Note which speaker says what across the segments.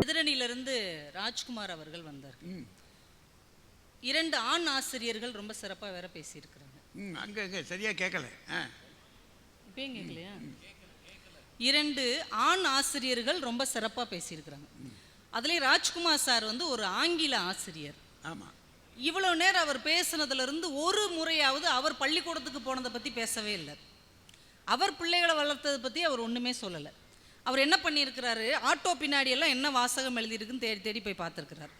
Speaker 1: எதிரணியிலிருந்து ராஜ்குமார் அவர்கள் வந்தார். 2 ஆண் ஆசிரியர்கள் ரொம்ப சிறப்பா வேற பேசியிருக்கிறாங்க.
Speaker 2: அங்க சரியா கேட்கல.
Speaker 1: இப்பயும் கேட்கலையா? 2 ஆண் ஆசிரியர்கள் ரொம்ப சிறப்பா பேசியிருக்கிறாங்க. அதுலேயும் ராஜ்குமார் சார் வந்து ஒரு ஆங்கில ஆசிரியர்.
Speaker 2: ஆமா.
Speaker 1: இவ்வளவு நேரம் அவர் பேசுனதுல இருந்து ஒரு முறையாவது அவர் பள்ளிக்கூடத்துக்கு போனதை பத்தி பேசவே இல்லை. அவர் பிள்ளைகளை வளர்த்ததை பத்தி அவர் ஒண்ணுமே சொல்லலை. அவர் என்ன பண்ணியிருக்கிறாரு, ஆட்டோ பின்னாடி எல்லாம் என்ன வாசகம் எழுதியிருக்குன்னு தேடி தேடி போய் பார்த்துருக்கிறார்.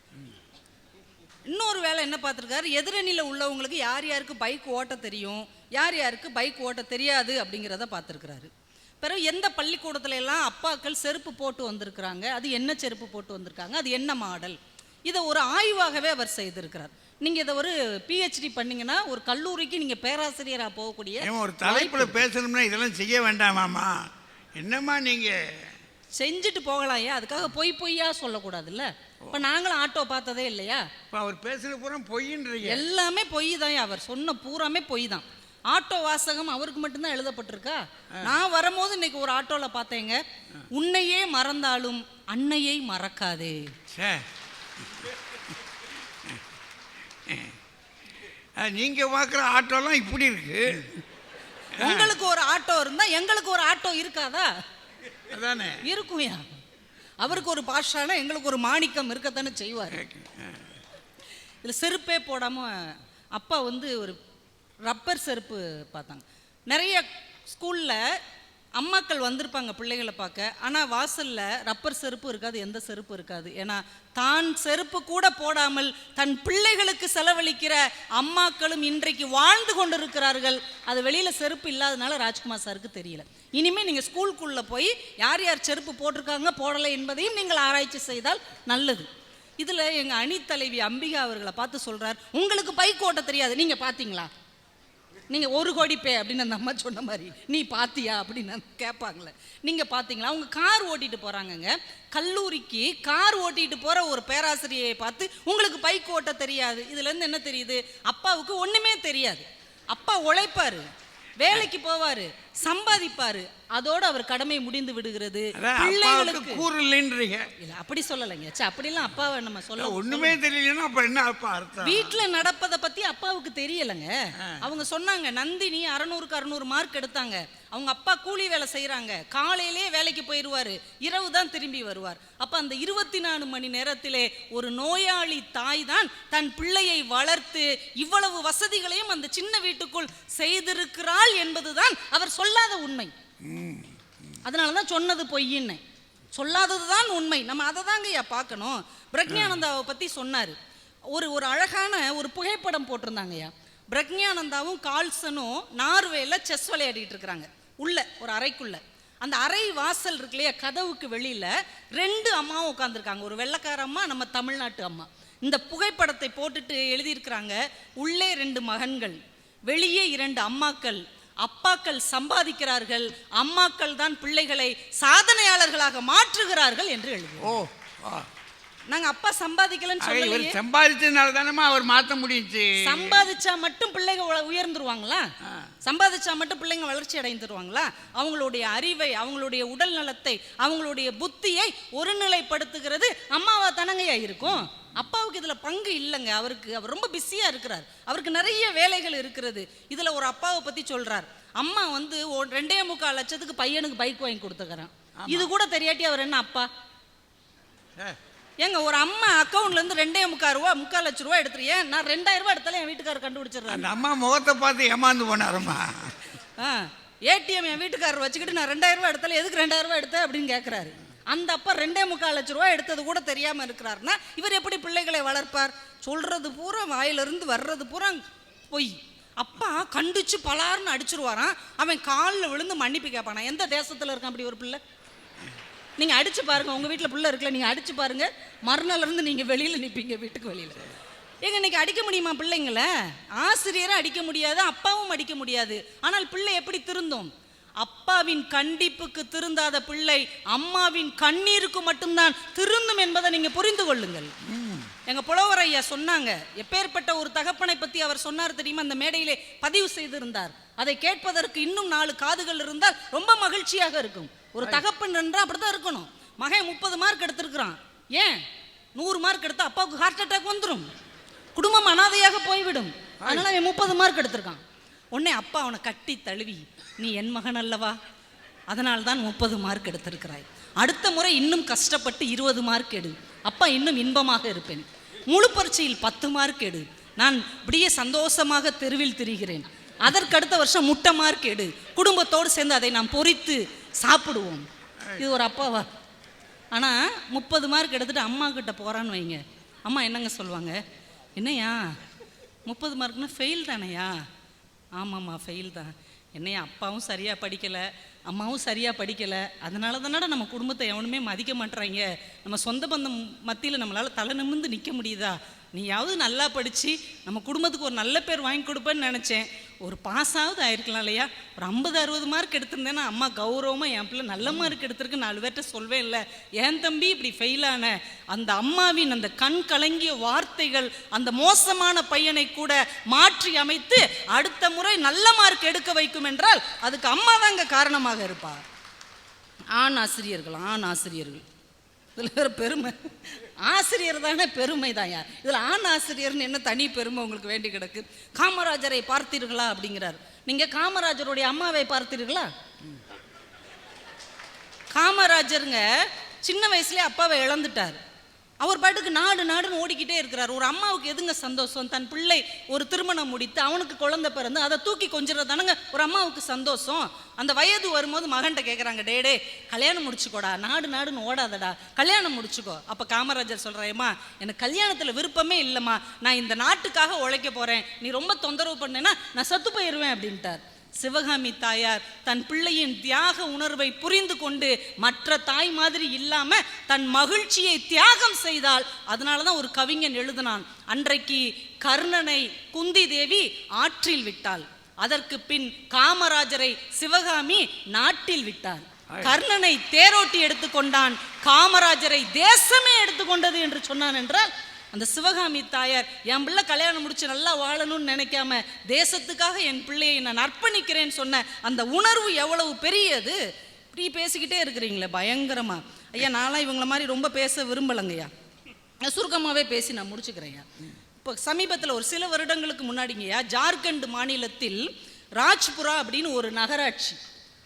Speaker 1: இன்னொரு வேலை என்ன பார்த்துருக்காரு, எதிரணியில் உள்ளவங்களுக்கு யார் யாருக்கு பைக் ஓட்ட தெரியும், யார் யாருக்கு பைக் ஓட்ட தெரியாது அப்படிங்கிறத பார்த்துருக்கிறாரு. பிறகு எந்த பள்ளிக்கூடத்துல எல்லாம் அப்பாக்கள் செருப்பு போட்டு வந்திருக்கிறாங்க, அது என்ன செருப்பு போட்டு வந்திருக்காங்க, அது என்ன மாடல், இதை ஒரு ஆய்வாகவே அவர் செய்திருக்கிறார். நீங்கள் இதை ஒரு PhD பண்ணீங்கன்னா ஒரு கல்லூரிக்கு நீங்கள் பேராசிரியராக போகக்கூடிய
Speaker 2: ஒரு தலைப்பில் பேசணும்னா இதெல்லாம் செய்ய வேண்டாமாம்மா, என்னம்மா நீங்கள்
Speaker 1: செஞ்சுட்டு போகலாம். ஏன் அதுக்காக பொய்யா சொல்லக்கூடாதுல்ல? இப்போ நாங்களும் ஆட்டோ பார்த்ததே இல்லையா?
Speaker 2: இப்போ அவர் பேசுகிற பூரா பொய்ன்றீங்க.
Speaker 1: எல்லாமே பொய் தான், அவர் சொன்ன பூராமே பொய் தான். ஆட்டோ வாசகம் அவருக்கு மட்டும்தான் எழுதப்பட்டிருக்கா? நான் வரும்போது இன்னைக்கு ஒரு ஆட்டோவில் பார்த்தேங்க, உன்னையே மறந்தாலும் அன்னையை மறக்காதே.
Speaker 2: நீங்க பார்க்குற ஆட்டோலாம் இப்படி இருக்கு.
Speaker 1: உங்களுக்கு ஒரு ஆட்டோ இருந்தா எங்களுக்கு ஒரு ஆட்டோ இருக்காதா?
Speaker 2: அதானே
Speaker 1: இருக்கும்யா. அவருக்கு ஒரு பாஷானா எங்களுக்கு ஒரு மாணிக்கம் இருக்கத்தானே செய்வார். இதில் செருப்பே போடாமல் அப்பா வந்து ஒரு ரப்பர் செருப்பு பார்த்தாங்க. நிறைய ஸ்கூலில் அம்மாக்கள் வந்திருப்பாங்க பிள்ளைகளை பார்க்க, ஆனால் வாசலில் ரப்பர் செருப்பு இருக்காது, எந்த செருப்பு இருக்காது. ஏன்னா தான் செருப்பு கூட போடாமல் தன் பிள்ளைகளுக்கு செலவழிக்கிற அம்மாக்களும் இன்றைக்கு வாழ்ந்து கொண்டு இருக்கிறார்கள். அது வெளியில் செருப்பு இல்லாதனால ராஜ்குமார் சாருக்கு தெரியல. இனிமேல் நீங்கள் ஸ்கூலுக்குள்ளே போய் யார் யார் செருப்பு போட்டிருக்காங்க போடலை என்பதையும் நீங்கள் ஆராய்ச்சி செய்தால் நல்லது. இதில் எங்கள் அணித்தலைவி அம்பிகா அவர்களை பார்த்து சொல்கிறார், உங்களுக்கு பைக் ஓட்ட தெரியாது, நீங்கள் பார்த்தீங்களா? நீங்கள் 1 கோடி பே அப்படின்னு அந்த அம்மா சொன்ன மாதிரி நீ பார்த்தியா அப்படின்னு கேட்பாங்களே, நீங்கள் பார்த்தீங்களா? அவங்க கார் ஓட்டிட்டு போகிறாங்கங்க, கல்லூரிக்கு கார் ஓட்டிட்டு போகிற ஒரு பேராசிரியை பார்த்து உங்களுக்கு பைக் ஓட்ட தெரியாது. இதுலேருந்து என்ன தெரியுது, அப்பாவுக்கு ஒன்றுமே தெரியாது. அப்பா உழைப்பார், வேலைக்கு போவார், சம்பாதிப்பார், அதோடு அவர் கடமை முடிந்து விடுகிறது. பிள்ளைகளுக்கு
Speaker 2: கூறலைன்றீங்க.
Speaker 1: இல்லை அப்படி சொல்லலைங்க, அப்படிலாம் அப்பாவை நம்ம சொல்ல
Speaker 2: ஒண்ணுமே தெரியலன்னா அப்ப என்ன அப்பா அர்த்தம்?
Speaker 1: வீட்டில் நடப்பதை பற்றி அப்பாவுக்கு தெரியலைங்க. அவங்க சொன்னாங்க, நந்தினி 600க்கு 600 மார்க் எடுத்தாங்க, அவங்க அப்பா கூலி வேலை செய்கிறாங்க, காலையிலே வேலைக்கு போயிடுவார், இரவு தான் திரும்பி வருவார். அப்போ அந்த 24 மணி நேரத்திலே ஒரு நோயாளி தாய் தான் தன் பிள்ளையை வளர்த்து இவ்வளவு வசதிகளையும் அந்த சின்ன வீட்டுக்குள் செய்திருக்கிறாள் என்பதுதான் அவர் சொல்லாத உண்மை. அதனால தான் சொன்னது பொய்யின்னு, சொல்லாதது தான் உண்மை. நம்ம அதை தாங்க பார்க்கணும். பிரக்ஞானந்தாவை பற்றி சொன்னார். ஒரு அழகான ஒரு புகைப்படம் போட்டிருந்தாங்கய்யா. பிரக்ஞானந்தாவும் கால்சனும் நார்வேல செஸ் விளையாடிட்டு இருக்கிறாங்க உள்ள ஒரு அறைக்குள்ள. அந்த அறை வாசல் இருக்கு இல்லையா, கதவுக்கு வெளியில 2 அம்மாவும் உட்காந்துருக்காங்க, ஒரு வெள்ளைக்கார அம்மா, நம்ம தமிழ்நாட்டு அம்மா. இந்த புகைப்படத்தை போட்டுட்டு எழுதியிருக்கிறாங்க, உள்ளே 2 மகன்கள், வெளியே 2 அம்மாக்கள். அப்பாக்கள் சம்பாதிக்கிறார்கள், அம்மாக்கள் தான் பிள்ளைகளை சாதனையாளர்களாக மாற்றுகிறார்கள் என்று எழுதுவோம். நாங்க அப்பா சம்பாதிக்கலன்னு சொல்லலையே,
Speaker 2: சம்பாதிச்சதுனால தானே அவர் மாற்ற முடியுது.
Speaker 1: சம்பாதிச்சா மட்டும் பிள்ளைங்க உயர்ந்துருவாங்களா? சம்பாதிச்சா மட்டும் பிள்ளைங்க வளர்ச்சி அடைந்துருவாங்களா? அவங்களுடைய அறிவை, அவங்களுடைய உடல் நலத்தை, அவங்களுடைய புத்தியை ஒருநிலைப்படுத்துகிறது அம்மாவா தானங்கய்யா இருக்கும். அப்பாவுக்கு இதுல பங்கு இல்லைங்க. அவர் ரொம்ப பிஸியா இருக்கிறார், அவருக்கு நிறைய வேலைகள் இருக்கிறது. இதுல ஒரு அப்பாவை பத்தி சொல்றார், அம்மா வந்து 2.25 லட்சத்துக்கு பையனுக்கு பைக் வாங்கி கொடுத்துக்கிறான். இது கூட தெரியாட்டி அவர் என்ன அப்பா? ஏங்க, ஒரு அம்மா அக்கௌண்ட்ல இருந்து 2.25 லட்சம் ரூபாய் எடுத்துறியே, நான் 2000 ரூபாய் எடுத்தாலும் என் வீட்டுக்காரர் கண்டுபிடிச்சிடுறாரு.
Speaker 2: அம்மா முகத்தை பார்த்து ஏமாந்து போனாருமா.
Speaker 1: ஏடிஎம் என் வீட்டுக்காரர் வச்சுக்கிட்டு நான் 2000 ரூபாய் எடுத்தாலும் எதுக்கு 2000 ரூபாய் எடுத்த அப்படின்னு கேட்கிறாரு. அந்த அப்பா 2.25 லட்சம் ரூபாய் எடுத்தது கூட தெரியாம இருக்கிறாருன்னா இவர் எப்படி பிள்ளைகளை வளர்ப்பார்? சொல்றது பூரா வாயிலிருந்து வர்றது பூரா பொய். அப்பா கண்டிச்சு பலார்னு அடிச்சிருவாரான், அவன் காலில் விழுந்து மன்னிப்பு கேட்பானா? எந்த தேசத்துல இருக்கான் அப்படி ஒரு பிள்ளை? நீங்க அடிச்சு பாருங்க, உங்க வீட்டுல பிள்ளை இருக்குல்ல, நீங்க அடிச்சு பாருங்க, மறுநாள் இருந்து நீங்க வெளியில நிப்பீங்க, வீட்டுக்கு வெளியில. ஏங்க இன்னைக்கு அடிக்க முடியுமா பிள்ளைங்களை? ஆசிரியரும் அடிக்க முடியாது, அப்பாவும் அடிக்க முடியாது. ஆனால் பிள்ளை எப்படி திருந்தும்? அப்பாவின் கண்டிப்புக்கு திருந்தாத பிள்ளை அம்மாவின் கண்ணீருக்கு மட்டும்தான் திருந்தும் என்பதை நீங்க புரிந்து கொள்ளுங்கள். எங்க புலவர் ஐயா சொன்னாங்க, எப்பேற்பட்ட ஒரு தகப்பனை பத்தி அவர் சொன்னார் தெரியுமா? அந்த மேடையிலே பதிவு செய்திருந்தார். அதை கேட்பதற்கு இன்னும் 4 காதுகள் இருந்தால் ரொம்ப மகிழ்ச்சியாக இருக்கும். ஒரு தகப்பன் என்றால் அப்படிதான் இருக்கணும். மகன் 30 மார்க் எடுத்திருக்கிறான், ஏன் 100 மார்க் எடுத்தா அப்பாவுக்கு ஹார்ட் அட்டாக் வந்துடும், குடும்பம் அனாதையாக போய்விடும். அதனால அவன் 30 மார்க் எடுத்திருக்கான். உடனே அப்பா அவனை கட்டி தழுவி, நீ என் மகன் அல்லவா, அதனால்தான் 30 மார்க் எடுத்திருக்கிறாய், அடுத்த முறை இன்னும் கஷ்டப்பட்டு 20 மார்க் எடு, அப்பா இன்னும் இன்பமாக இருப்பேன், முழு பரீட்சையில் 10 மார்க் எடு, நான் இப்படியே சந்தோஷமாக தெருவில் திரிகிறேன், அதற்கு அடுத்த வருஷம் முட்டை மார்க் எடு, குடும்பத்தோடு சேர்ந்து அதை நாம் பொரித்து சாப்பிடுவோம். இது ஒரு அப்பாவா? ஆனால் 30 மார்க் எடுத்துட்டு அம்மா கிட்ட போகிறான்னு வைங்க, அம்மா என்னங்க சொல்லுவாங்க, என்னையா 30 மார்க்னா ஃபெயில் தானையா? ஆமாம்மா ஃபெயில் தான். என்னையா அப்பாவும் சரியாக படிக்கலை, அம்மாவும் சரியாக படிக்கலை, அதனால தானடா நம்ம குடும்பத்தை எவனுமே மதிக்க மாட்டுறாங்க, நம்ம சொந்த பந்தம் மத்தியில் நம்மளால் தலை நிமிர்ந்து நிற்க முடியுதா, நீயாவது நல்லா படித்து நம்ம குடும்பத்துக்கு ஒரு நல்ல பேர் வாங்கி கொடுப்பேன்னு நினச்சேன், ஒரு பாஸாவது ஆயிருக்கலாம் இல்லையா, ஒரு 50-60 மார்க் எடுத்திருந்தேன்னா அம்மா கௌரவமாக என் பிள்ளை நல்ல மார்க் எடுத்திருக்கு 4 பேர்கிட்ட சொல்வேன் இல்லை, என் தம்பி இப்படி ஃபெயிலான அந்த அம்மாவின் அந்த கண் கலங்கிய வார்த்தைகள் அந்த மோசமான பையனை கூட மாற்றி அமைத்து அடுத்த முறை நல்ல மார்க் எடுக்க வைக்கும் என்றால் அதுக்கு அம்மா தான் இங்கே காரணமாக இருப்பார். ஆண் ஆசிரியர்கள் இதில் வேறு பெருமை, ஆசிரியர் தானே பெருமை தான். யார் இதில் ஆண் ஆசிரியர்னு என்ன தனி பெருமை உங்களுக்கு வேண்டி கிடக்கு? காமராஜரை பார்த்தீர்களா அப்படிங்கிறார். நீங்கள் காமராஜருடைய அம்மாவை பார்த்தீர்களா? காமராஜருங்க சின்ன வயசுலேயே அப்பாவை இழந்துட்டார். அவர் பாட்டுக்கு நாடுன்னு ஓடிக்கிட்டே இருக்கிறார். ஒரு அம்மாவுக்கு எதுங்க சந்தோஷம்? தன் பிள்ளை ஒரு திருமணம் முடித்து அவனுக்கு குழந்தை பிறந்து அதை தூக்கி கொஞ்சிறதானுங்க ஒரு அம்மாவுக்கு சந்தோஷம். அந்த வயது வரும்போது மகன்கிட்ட கேட்குறாங்க, டே கல்யாணம் முடிச்சுக்கோடா, நாடுன்னு ஓடாதடா, கல்யாணம் முடிச்சுக்கோ. அப்போ காமராஜர் சொல்கிறேம்மா, எனக்கு கல்யாணத்தில் விருப்பமே இல்லைம்மா, நான் இந்த நாட்டுக்காக உழைக்க போகிறேன், நீ ரொம்ப தொந்தரவு பண்ணேன்னா நான் சத்து போயிடுவேன் அப்படின்ட்டார். சிவகாமி தாயார் தன் பிள்ளையின் தியாக உணர்வை புரிந்து கொண்டு மற்ற தாய் மாதிரி இல்லாம தன் மகிழ்ச்சியை தியாகம் செய்தால். அதனாலதான் ஒரு கவிஞன் எழுதினான், அன்றைக்கு கர்ணனை குந்தி தேவி ஆற்றில் விட்டாள், அதற்கு பின் காமராஜரை சிவகாமி நாட்டில் விட்டார். கர்ணனை தேரோட்டி எடுத்துக்கொண்டான், காமராஜரை தேசமே எடுத்துக்கொண்டது என்று சொன்னான் என்றால் அந்த சிவகாமி தாயார் என் பிள்ளை கல்யாணம் முடிச்சு நல்லா வாழணும்னு நினைக்காம தேசத்துக்காக என் பிள்ளையை நான் அர்ப்பணிக்கிறேன்னு சொன்ன அந்த உணர்வு எவ்வளவு பெரியது. இப்படி பேசிக்கிட்டே இருக்கிறீங்களே பயங்கரமா. ஐயா நான்லாம் இவங்கள மாதிரி ரொம்ப பேச விரும்பலைங்கய்யா, சுருக்கமாகவே பேசி நான் முடிச்சுக்கிறேன்யா. இப்போ சமீபத்தில் ஒரு சில வருடங்களுக்கு முன்னாடிங்கய்யா ஜார்க்கண்ட் மாநிலத்தில் ராஜ்புரா அப்படின்னு ஒரு நகராட்சி,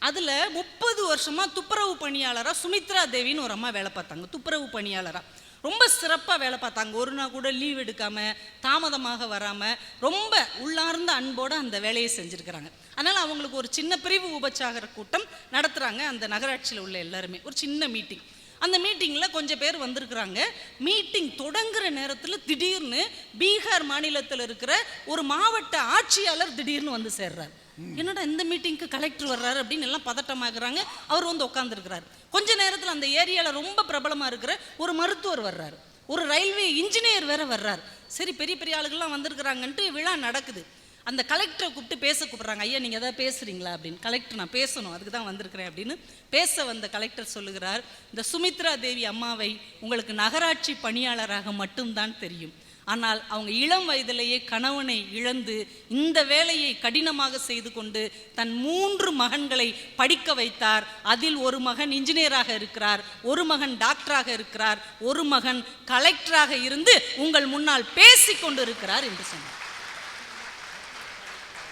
Speaker 1: அதில் 30 வருஷமாக துப்புரவு பணியாளராக சுமித்ரா தேவின்னு ஒரு அம்மா வேலை பார்த்தாங்க. துப்புரவு பணியாளராக ரொம்ப சிறப்பாக வேலை பார்த்தாங்க. ஒரு நாள் கூட லீவ் எடுக்காமல் தாமதமாக வராமல் ரொம்ப உள்ளார்ந்த அன்போடு அந்த வேலையை செஞ்சுருக்கிறாங்க. அதனால் அவங்களுக்கு ஒரு சின்ன பிரிவு உபச்சார கூட்டம் நடத்துகிறாங்க அந்த நகராட்சியில் உள்ள எல்லாருமே. ஒரு சின்ன மீட்டிங். அந்த மீட்டிங்கில் கொஞ்சம் பேர் வந்திருக்கிறாங்க. மீட்டிங் தொடங்குற நேரத்தில் திடீர்னு பீகார் மாநிலத்தில் இருக்கிற ஒரு மாவட்ட ஆட்சியாளர் திடீர்னு வந்து சேர்றார். என்னடா இந்த மீட்டிங்க்கு கலெக்டர் வர்றாரு அப்படின்னு எல்லாம் பதட்டமாகறாங்க. அவர் வந்து உட்காந்துருக்கிறார். கொஞ்ச நேரத்தில் அந்த ஏரியாவில் ரொம்ப பிரபலமாக இருக்கிற ஒரு மருத்துவர் வர்றார், ஒரு ரயில்வே இன்ஜினியர் வேற வர்றார். சரி பெரிய பெரிய ஆளுகள்லாம் வந்திருக்கிறாங்கன்ட்டு விழா நடக்குது. அந்த கலெக்டரை கூப்பிட்டு பேச கூப்பிட்றாங்க. ஐயா நீங்கள் எதாவது பேசுகிறீங்களா அப்படின்னு. கலெக்டர் நான் பேசணும், அதுக்கு தான் வந்திருக்கிறேன் அப்படின்னு பேச வந்த கலெக்டர் சொல்லுகிறார், இந்த சுமித்ரா தேவி அம்மாவை உங்களுக்கு நகராட்சி பணியாளராக மட்டும்தான் தெரியும், ஆனால் அவங்க இளம் வயதிலேயே கணவனை இழந்து இந்த வேலையை கடினமாக செய்து கொண்டு தன் 3 மகன்களை படிக்க வைத்தார். அதில் ஒரு மகன் இன்ஜினியராக இருக்கிறார், ஒரு மகன் டாக்டராக இருக்கிறார், ஒரு மகன் கலெக்டராக இருந்து உங்கள் முன்னால் பேசி கொண்டு இருக்கிறார் என்று சொன்னார்.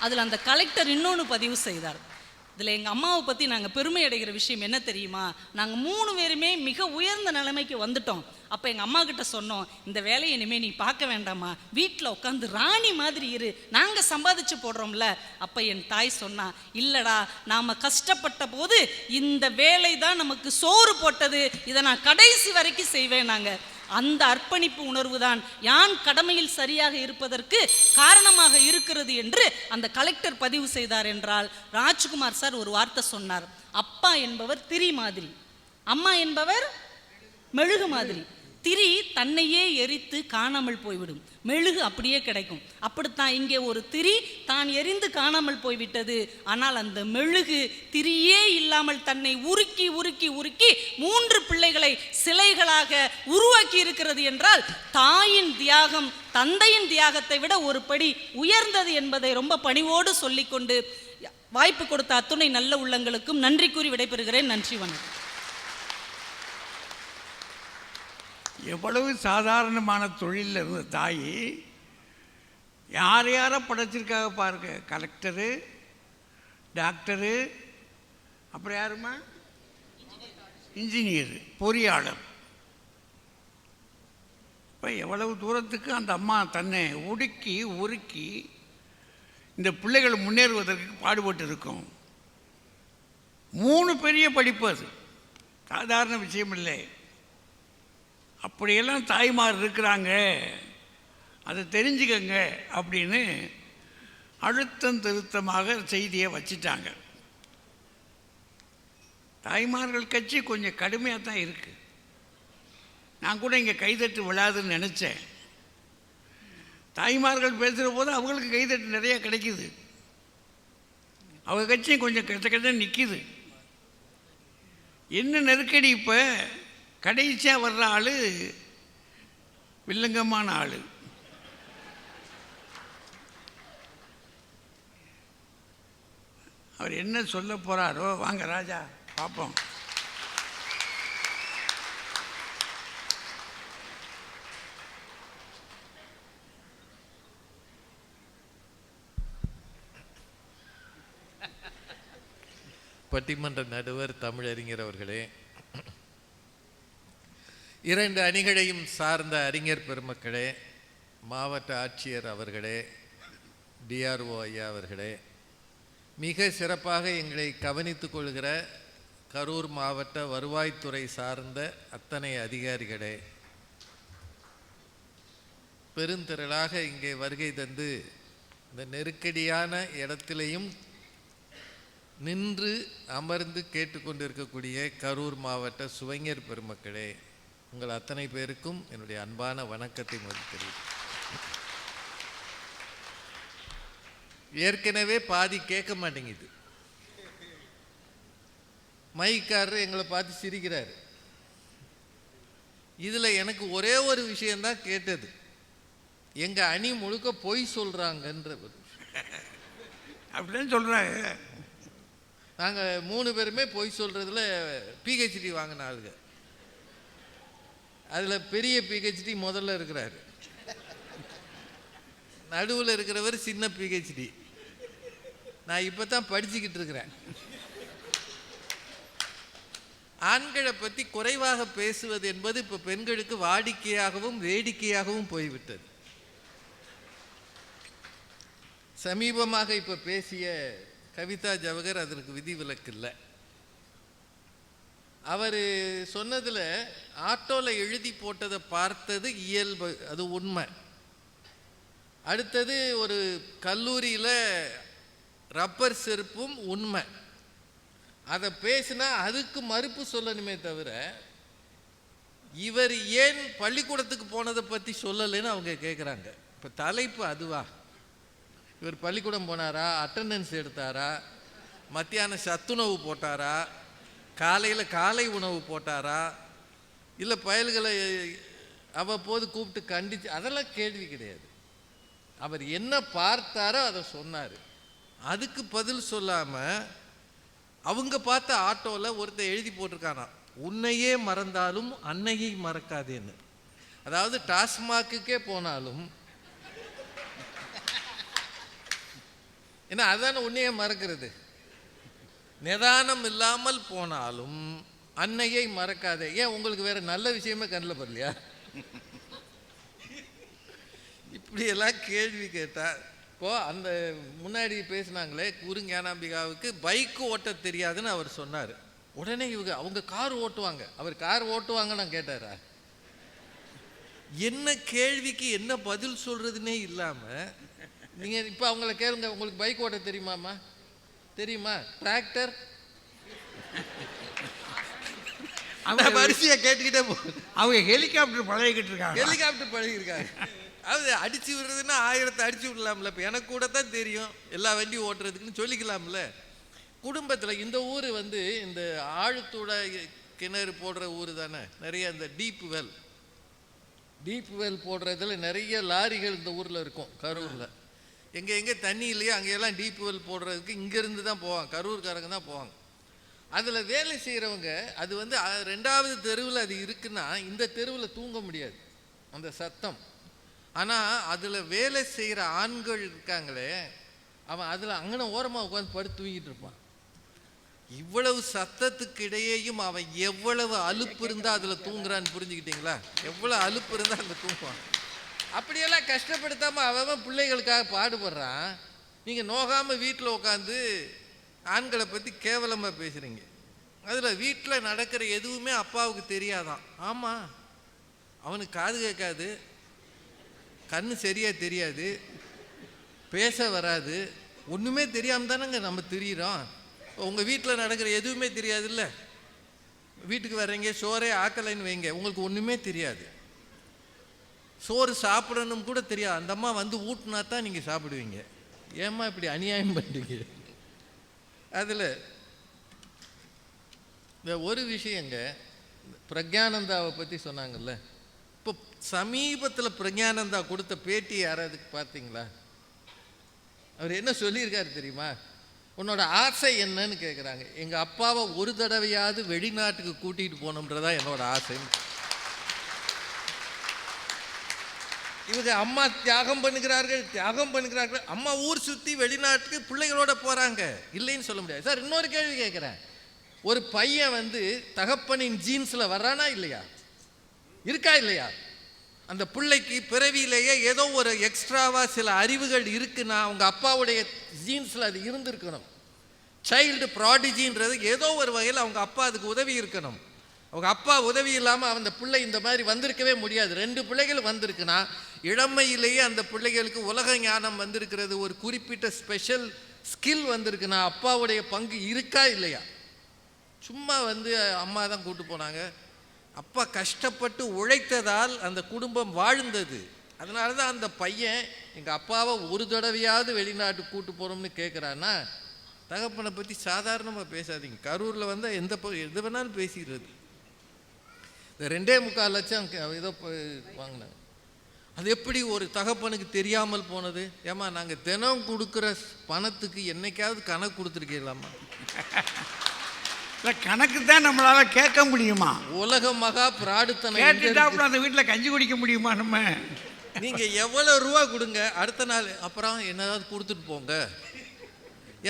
Speaker 1: அதில் அந்த கலெக்டர் இன்னொன்று பதிவு செய்தார். இதில் எங்கள் அம்மாவை பற்றி நாங்கள் பெருமை அடைகிற விஷயம் என்ன தெரியுமா? நாங்கள் 3 பேருமே மிக உயர்ந்த நிலைமைக்கு வந்துட்டோம். அப்போ எங்கள் அம்மா கிட்ட சொன்னோம், இந்த வேலையை இனிமேல் நீ பார்க்க வேண்டாமா, வீட்டில் உட்காந்து ராணி மாதிரி இரு, நாங்கள் சம்பாதிச்சு போடுறோம்ல. அப்போ என் தாய் சொன்னா, இல்லடா நாம் கஷ்டப்பட்ட போது இந்த வேலை தான் நமக்கு சோறு போட்டது, இதை நான் கடைசி வரைக்கும் செய்வேன். நாங்கள் அந்த அர்ப்பணிப்பு உணர்வு தான் யான் கடமையில் சரியாக இருப்பதற்கு காரணமாக இருக்கிறது என்று அந்த கலெக்டர் பதிவு செய்தார். என்றால் ராஜ்குமார் சார் ஒரு வார்த்தை சொன்னார், அப்பா என்பவர் திரி மாதிரி, அம்மா என்பவர் மெழுகு மாதிரி. திரி தன்னையே எரித்து காணாமல் போய்விடும், மெழுகு அப்படியே கிடைக்கும். அப்படித்தான் இங்கே ஒரு திரி தான் எரிந்து காணாமல் போய்விட்டது. ஆனால் அந்த மெழுகு திரியே இல்லாமல் தன்னை உருக்கி உருக்கி உருக்கி 3 பிள்ளைகளை சிலைகளாக உருவாக்கி இருக்கிறது என்றால் தாயின் தியாகம் தந்தையின் தியாகத்தை விட ஒரு படி உயர்ந்தது என்பதை ரொம்ப பணிவோடு சொல்லிக்கொண்டு வாய்ப்பு கொடுத்த அத்துணை நல்ல உள்ளங்களுக்கும் நன்றி கூறி விடைபெறுகிறேன். நன்றி, வணக்கம்.
Speaker 2: எவ்வளவு சாதாரணமான தொழிலில் இருந்த தாய் யாரை படைச்சிருக்காக பாருங்க. கலெக்டரு, டாக்டரு, அப்புறம் யாருமா, இன்ஜினியர், பொறியாளர். இப்போ எவ்வளவு தூரத்துக்கு அந்த அம்மா தன்னை உடுக்கி உருக்கி இந்த பிள்ளைகள் முன்னேறுவதற்கு பாடுபட்டு இருக்கும். 3 பெரிய படிப்பு, அது சாதாரண விஷயம் இல்லை. அப்படியெல்லாம் தாய்மார் இருக்கிறாங்க, அதை தெரிஞ்சுக்கங்க அப்படின்னு அழுத்தம் திருத்தமாக செய்தியை வச்சிட்டாங்க. தாய்மார்கள் கட்சி கொஞ்சம் கடுமையாக தான் இருக்குது. நான் கூட இங்கே கைதட்டு விழாதுன்னு நினச்சேன். தாய்மார்கள் பேசுகிற போது அவங்களுக்கு கைதட்டு நிறையா கிடைக்குது. அவங்க கட்சியும் கொஞ்சம் கிட்ட நிற்கிது. என்ன நெருக்கடி, இப்போ கடைசியாக வர்ற ஆள் வில்லங்கமான ஆள். அவர் என்ன சொல்ல போகிறாரோ, வாங்க ராஜா பார்ப்போம்.
Speaker 3: பட்டிமன்ற நடுவர் தமிழறிஞர் அவர்களே, 2 அணிகளையும் சார்ந்த அறிஞர் பெருமக்களே, மாவட்ட ஆட்சியர் அவர்களே, டிஆர்ஓ ஐயா அவர்களே, மிக சிறப்பாக எங்களை கவனித்துக் கொள்கிற கரூர் மாவட்ட வருவாய்த்துறை சார்ந்த அத்தனை அதிகாரிகளே, பெருந்திரளாக இங்கே வருகை தந்து இந்த நெருக்கடியான இடத்திலையும் நின்று அமர்ந்து கேட்டுக்கொண்டிருக்கக்கூடிய கரூர் மாவட்ட சுவைஞர் பெருமக்களே, உங்கள் அத்தனை பேருக்கும் என்னுடைய அன்பான வணக்கத்தை தெரிவிக்கிறேன். ஏற்கனவே பாதி கேட்க மாட்டேங்குது. மைக்காரர் எங்களை பார்த்து சிரிக்கிறார். இதில் எனக்கு ஒரே ஒரு விஷயந்தான் கேட்டது, எங்கள் அணி முழுக்க பொய் சொல்கிறாங்கன்ற.
Speaker 2: அப்படின்னு சொல்கிறாங்க.
Speaker 3: நாங்கள் 3 பேருமே பொய் சொல்கிறதுல பிஹெச்டி வாங்கின ஆளுங்க. அதில் பெரிய பிஹெச்டி முதல்ல இருக்கிறாரு, நடுவில் இருக்கிறவர் சின்ன பிஹெச்டி. நான் இப்போ தான் படிச்சுக்கிட்டு இருக்கிறேன். ஆண்களை பற்றி குறைவாக பேசுவது என்பது இப்போ பெண்களுக்கு வாடிக்கையாகவும் வேடிக்கையாகவும் போய்விட்டது. சமீபமாக இப்போ பேசிய கவிதா ஜவஹர் அதற்கு விதிவிலக்கு இல்லை. அவர் சொன்னதில் ஆட்டோவில் எழுதி போட்டதை பார்த்தது இயல்பு, அது உண்மை. அடுத்தது ஒரு கல்லூரியில் ரப்பர் செருப்பும் உண்மை. அதை பேசினா அதுக்கு மறுப்பு சொல்லணுமே தவிர இவர் ஏன் பள்ளிக்கூடத்துக்கு போனதை பற்றி சொல்லலைன்னு அவங்க கேட்குறாங்க. இப்போ தலைப்பு அதுவா? இவர் பள்ளிக்கூடம் போனாரா, அட்டண்டன்ஸ் எடுத்தாரா, மத்தியானம் சத்துணவு போட்டாரா, காலையில் காலை உணவு போட்டாரா, இல்லை பயல்களை அவ்வப்போது கூப்பிட்டு கண்டிச்சு, அதெல்லாம் கேள்வி கிடையாது. அவர் என்ன பார்த்தாரோ அதை சொன்னார். அதுக்கு பதில் சொல்லாமல் அவங்க பார்த்த ஆட்டோவில் ஒருத்தர் எழுதி போட்டிருக்கானா, உன்னையே மறந்தாலும் அன்னையை மறக்காதேன்னு. அதாவது டாஸ்மாக்குக்கே போனாலும், ஏன்னா அதுதானே உன்னையே மறக்கிறது, நிதானம் இல்லாமல் போனாலும் அன்னையை மறக்காதே. ஏன் உங்களுக்கு வேற நல்ல விஷயமே கண்ணில் படலையா? இப்படியெல்லாம் கேள்வி கேட்டால், இப்போ அந்த முன்னாடி பேசினாங்களே குறுஞானாம்பிகாவுக்கு பைக்கு ஓட்ட தெரியாதுன்னு அவர் சொன்னார். உடனே அவங்க கார் ஓட்டுவாங்க, அவர் கார் ஓட்டுவாங்க நான் கேட்டாரா? என்ன கேள்விக்கு என்ன பதில் சொல்றதுன்னே இல்லாமல் நீங்கள் இப்போ அவங்கள கேளுங்க, உங்களுக்கு பைக் ஓட்ட தெரியுமாம்மா? தெரியுமா? டிராக்டர்
Speaker 2: அவங்க
Speaker 3: வரிசையை கேட்டுக்கிட்டே போ.
Speaker 2: அவங்க ஹெலிகாப்டர் பழகிக்கிட்டு இருக்காங்க.
Speaker 3: ஹெலிகாப்டர் பழகிருக்காங்க. அது அடிச்சு விடுறதுன்னா 1000 அடிச்சு விடலாம்ல. இப்போ எனக்கு கூட தான் தெரியும் எல்லா வண்டியும் ஓட்டுறதுக்குன்னு சொல்லிக்கலாம்ல. குடும்பத்தில் இந்த ஊர் வந்து இந்த ஆழ்துள கிணறு போடுற ஊர் தானே. நிறைய இந்த டீப் வெல் போடுறதுல நிறைய லாரிகள் இந்த ஊரில் இருக்கும். கரூரில் எங்கே தண்ணி இல்லையோ அங்கெல்லாம் டீப் வெல் போடுறதுக்கு இங்கேருந்து தான் போவாங்க, கரூர்காரங்க தான் போவாங்க. அதில் வேலை செய்கிறவங்க அது வந்து 2வது தெருவில் அது இருக்குன்னா இந்த தெருவில் தூங்க முடியாது அந்த சத்தம். ஆனால் அதில் வேலை செய்கிற ஆண்கள் இருக்காங்களே, அவன் அதில் அங்கன ஓரமாக உட்காந்து படுத்து தூங்கிட்டு இருப்பான். இவ்வளவு சத்தத்துக்கு இடையேயும் அவன் எவ்வளவு அலுப்பு இருந்தால் அதில் தூங்குறான்னு புரிஞ்சுக்கிட்டீங்களா? எவ்வளோ அலுப்பு இருந்தால் அதில் தூங்குவான். அப்படியெல்லாம் கஷ்டப்படுத்தாமல் அவன் பிள்ளைகளுக்காக பாடுபடுறான். நீங்கள் நோகாமல் வீட்டில் உட்காந்து ஆண்களை பற்றி கேவலமாக பேசுகிறீங்க. அதில் வீட்டில் நடக்கிற எதுவுமே அப்பாவுக்கு தெரியாதான். ஆமாம், அவனுக்கு காது கேட்காது, கண்ணு சரியாக தெரியாது, பேச வராது, ஒன்றுமே தெரியாமல் தானேங்க நம்ம திரியிறோம். உங்கள் வீட்டில் நடக்கிற எதுவுமே தெரியாது. இல்லை, வீட்டுக்கு வர்றீங்க, சோறே ஆக்கலைன்னு வைங்க, உங்களுக்கு ஒன்றுமே தெரியாது. சோறு சாப்பிடணும் கூட தெரியாது. அந்த அம்மா வந்து ஊட்டினா தான் நீங்கள் சாப்பிடுவீங்க. ஏம்மா இப்படி அநியாயம் பண்ணுறீங்க? அதில் இந்த ஒரு விஷயங்க, பிரக்ஞானந்தாவை பற்றி சொன்னாங்கல்ல. இப்போ சமீபத்தில் பிரக்ஞானந்தா கொடுத்த பேட்டி யாராவது பார்த்தீங்களா? அவர் என்ன சொல்லியிருக்காரு தெரியுமா? உன்னோட ஆசை என்னன்னு கேட்குறாங்க. எங்கள் அப்பாவை ஒரு தடவையாவது வெளிநாட்டுக்கு கூட்டிகிட்டு போகணுன்றதா என்னோட ஆசைன்னு. இவங்க அம்மா தியாகம் பண்ணுகிறார்கள். அம்மா ஊர் சுற்றி வெளிநாட்டுக்கு பிள்ளைகளோட போகிறாங்க, இல்லைன்னு சொல்ல முடியாது. சார், இன்னொரு கேள்வி கேட்குறேன். ஒரு பையன் வந்து தகப்பனின் ஜீன்ஸில் வர்றானா இல்லையா? இருக்கா இல்லையா? அந்த பிள்ளைக்கு பிறவியிலேயே ஏதோ ஒரு எக்ஸ்ட்ராவாக சில அறிவுகள் இருக்குன்னா அவங்க அப்பாவுடைய ஜீன்ஸில் அது இருந்திருக்கணும். சைல்டு ப்ராடிஜின்றது ஏதோ ஒரு வகையில் அவங்க அப்பா அதுக்கு உதவி இருக்கணும். அவங்க அப்பா உதவி இல்லாமல் அந்த பிள்ளை இந்த மாதிரி வந்திருக்கவே முடியாது. 2 பிள்ளைகள் வந்திருக்குன்னா இளமையிலேயே அந்த பிள்ளைகளுக்கு உலக ஞானம் வந்திருக்கிறது, ஒரு குறிப்பிட்ட ஸ்பெஷல் ஸ்கில் வந்திருக்குன்னா அப்பாவுடைய பங்கு இருக்கா இல்லையா? சும்மா வந்து அம்மா தான் கூட்டு போனாங்க. அப்பா கஷ்டப்பட்டு உழைத்ததால் அந்த குடும்பம் வாழ்ந்தது. அதனால தான் அந்த பையன் எங்கள் அப்பாவை ஒரு தடவையாவது வெளிநாட்டுக்கு கூட்டு போகிறோம்னு கேட்குறான்னா, தகப்பனை பற்றி சாதாரணமாக பேசாதீங்க. கரூரில் வந்தால் எது வேணாலும் பேசிடுறது. இந்த 2.25 லட்சம் ஏதோ வாங்கினாங்க. அது எப்படி ஒரு தகப்பனுக்கு தெரியாமல் போனது? ஏமா, நாங்கள் தினம் கொடுக்குற பணத்துக்கு என்னைக்காவது கணக்கு கொடுத்துருக்கீங்களாம்மா?
Speaker 2: இல்லை, கணக்கு தான் நம்மளால் கேட்க முடியுமா?
Speaker 3: உலக மகா பிராடுத்தனை
Speaker 2: கேட்டுட்டாப்புல அந்த வீட்டில் கஞ்சி குடிக்க முடியுமா நம்ம?
Speaker 3: நீங்கள் எவ்வளோ ரூபா கொடுங்க, அடுத்த நாள் அப்புறம் என்னதாவது கொடுத்துட்டு போங்க.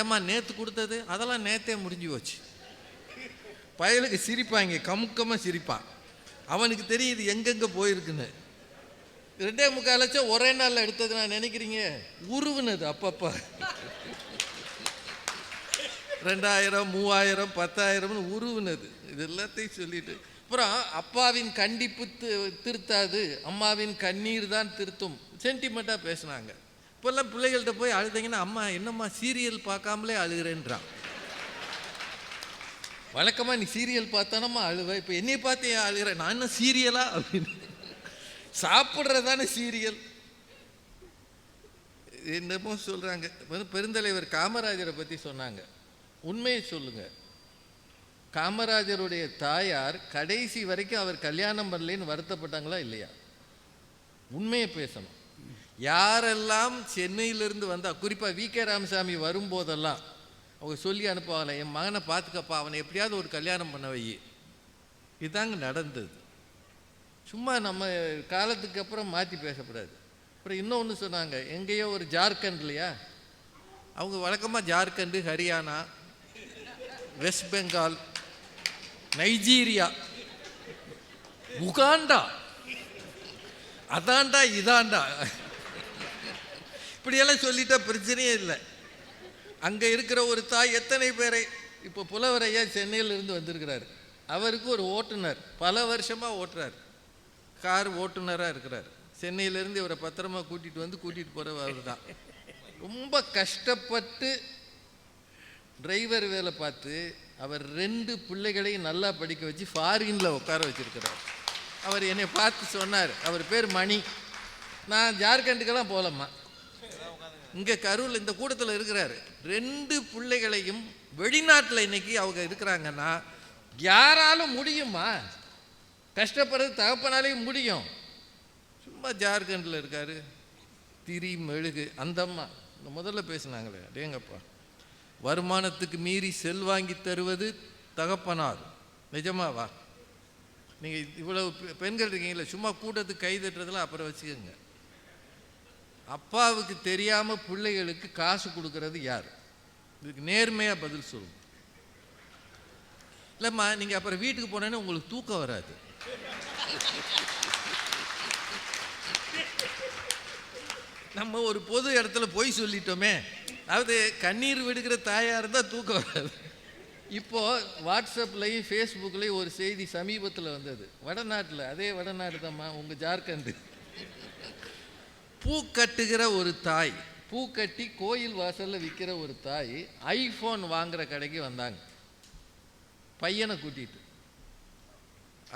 Speaker 3: ஏம்மா, நேற்று கொடுத்தது அதெல்லாம் நேற்றே முடிஞ்சு போச்சு. பயலுக்கு சிரிப்பாங்க, கமுக்கமாக சிரிப்பான். அவனுக்கு தெரியுது எங்கெங்கே போயிருக்குன்னு. 2.25 லட்சம் ஒரே நாளில் எடுத்தது நான் நினைக்கிறீங்க? உருவுனது அப்பப்போ 2000, 3000, 10,000 உருவுனது. இது எல்லாத்தையும் சொல்லிட்டு அப்புறம் அப்பாவின் கண்டிப்பு திருத்தாது, அம்மாவின் கண்ணீர் தான் திருத்தும், சென்டிமெண்ட்டாக பேசினாங்க. இப்போல்லாம் பிள்ளைகள்கிட்ட போய் அழுதீங்கன்னா, அம்மா என்னம்மா சீரியல் பார்க்காமலே அழுகிறேன்றான். வழக்கமாக நீ சீரியல் பார்த்தானம்மா அழுவேன், இப்போ என்னை பார்த்து ஏன் அழுகிறேன்? நான் என்ன சீரியலா அப்படின்னு. சாப்பிட்றதானே சீரியல். என்னமோ சொல்கிறாங்க. பெருந்தலைவர் காமராஜரை பற்றி சொன்னாங்க. உண்மையை சொல்லுங்க, காமராஜருடைய தாயார் கடைசி வரைக்கும் அவர் கல்யாணம் பண்ணலேன்னு வருத்தப்பட்டாங்களா இல்லையா? உண்மையை பேசணும். யாரெல்லாம் சென்னையிலிருந்து வந்தால், குறிப்பாக வி.கே. ராமசாமி வரும்போதெல்லாம் அவங்க சொல்லி அனுப்புவாங்களே, என் மகனை பார்த்துக்கப்பா, அவனை எப்படியாவது ஒரு கல்யாணம் பண்ண வை. இதாங்க நடந்தது. சும்மா நம்ம காலத்துக்கு அப்புறம் மாற்றி பேசக்கூடாது. அப்புறம் இன்னொன்று சொன்னாங்க, எங்கேயோ ஒரு ஜார்க்கண்ட்லையா, அவங்க வழக்கமாக Jharkhand, Haryana, West Bengal, Nigeria, Uganda, அதாண்டா இதாண்டா, இப்படியெல்லாம் சொல்லிட்டா பிரச்சனையே இல்லை. அங்கே இருக்கிற ஒரு தாய் எத்தனை பேரை, இப்போ புலவரையா சென்னையிலிருந்து வந்திருக்கிறார். அவருக்கு ஒரு ஓட்டுநர், பல வருஷமாக ஓட்டுறார், கார் ஓட்டுநராக இருக்கிறார். சென்னையிலேருந்து இவரை பத்திரமா கூட்டிகிட்டு போகிறவர் அவர் தான். ரொம்ப கஷ்டப்பட்டு டிரைவர் வேலை பார்த்து அவர் 2 பிள்ளைகளையும் நல்லா படிக்க வச்சு ஃபாரினில் உட்கார வச்சிருக்கிறார். அவர் என்னை பார்த்து சொன்னார், அவர் பேர் மணி. நான் ஜார்க்கண்டுக்கெல்லாம் போகலம்மா, இங்கே கரூரில் இந்த கூட்டத்தில் இருக்கிறாரு. 2 பிள்ளைகளையும் வெளிநாட்டில் இன்னைக்கு அவங்க இருக்கிறாங்கன்னா யாராலும் முடியுமா? கஷ்டப்படுறது தகப்பனாலேயும் முடியும். சும்மா ஜார்க்கண்டில் இருக்காரு, திரி மெழுகு. அந்த அம்மா முதல்ல பேசினாங்களே, டேங்கப்பா, வருமானத்துக்கு மீறி செல்வாங்கி தருவது தகப்பனார். நிஜமாவா? நீங்கள் இவ்வளவு பெண்கள் இருக்கீங்களே, சும்மா கூட்டத்துக்கு கை தட்டுறதுலாம் அப்புறம் வச்சுக்கோங்க. அப்பாவுக்கு தெரியாமல் பிள்ளைகளுக்கு காசு கொடுக்கறது யார்? இதுக்கு நேர்மையாக பதில் சொல்லுங்க. இல்லைம்மா, நீங்கள் அப்புறம் வீட்டுக்கு போனேன்னு உங்களுக்கு தூக்கம் வராது. நம்ம ஒரு பொது இடத்துல போய் சொல்லிட்டோமே, அதாவது கண்ணீர் விடுகிற தாயாக இருந்தால் தூக்கம் வராது. இப்போது வாட்ஸ்அப்லேயும் ஃபேஸ்புக்லேயும் ஒரு செய்தி சமீபத்தில் வந்தது. வடநாட்டில், அதே வடநாடு தான்மா, உங்கள் ஜார்க்கண்டு. பூ கட்டுகிற ஒரு தாய், பூ கட்டி கோயில் வாசலில் விற்கிற ஒரு தாய் ஐஃபோன் வாங்குகிற கடைக்கு வந்தாங்க பையனை கூட்டிகிட்டு.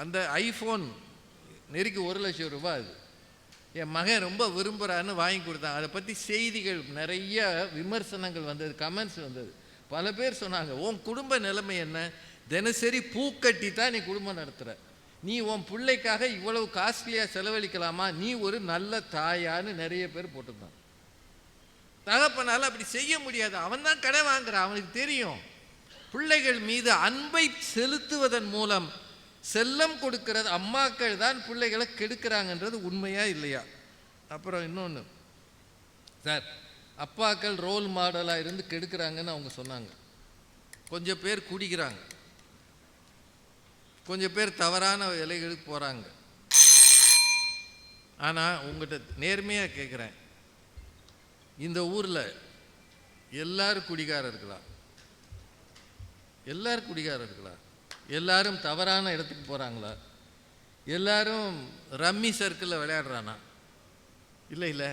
Speaker 3: அந்த ஐஃபோன் நெருக்கி 1 லட்சம் ரூபாய். அது என் மகன் ரொம்ப விரும்புகிறான்னு வாங்கி கொடுத்தாங்க. அதை பற்றி செய்திகள் நிறைய விமர்சனங்கள் வந்தது, கமெண்ட்ஸ் வந்தது. பல பேர் சொன்னாங்க, உன் குடும்ப நிலைமை என்ன? தினசரி பூக்கட்டி தான் நீ குடும்பம் நடத்துகிற, நீ உன் பிள்ளைக்காக இவ்வளவு காஸ்ட்லியாக செலவழிக்கலாமா? நீ ஒரு நல்ல தாயான்னு நிறைய பேர் போட்டிருந்தான். தகப்பனால் அப்படி செய்ய முடியாது, அவன் தான் கடை வாங்குறான், அவனுக்கு தெரியும். பிள்ளைகள் மீது அன்பை செலுத்துவதன் மூலம் செல்லம் கொடுக்கிறது அம்மாக்கள் தான் பிள்ளைகளை கெடுக்கிறாங்கன்றது உண்மையா இல்லையா? அப்புறம் இன்னொன்று சார், அப்பாக்கள் ரோல் மாடலாக இருந்து கெடுக்கிறாங்கன்னு அவங்க சொன்னாங்க. கொஞ்சம் பேர் குடிக்கிறாங்க, கொஞ்சம் பேர் தவறான வேலைகளுக்கு போகிறாங்க. ஆனால் உங்கள்கிட்ட நேர்மையாக கேட்குறேன், இந்த ஊரில் எல்லாரும் குடிகாரர்களா? எல்லாரும் குடிகாரர்களா? எல்லாரும் தவறான இடத்துக்கு போகிறாங்களா? எல்லாரும் ரம்மி சர்க்கிளில் விளையாடுறானா? இல்லை இல்லை,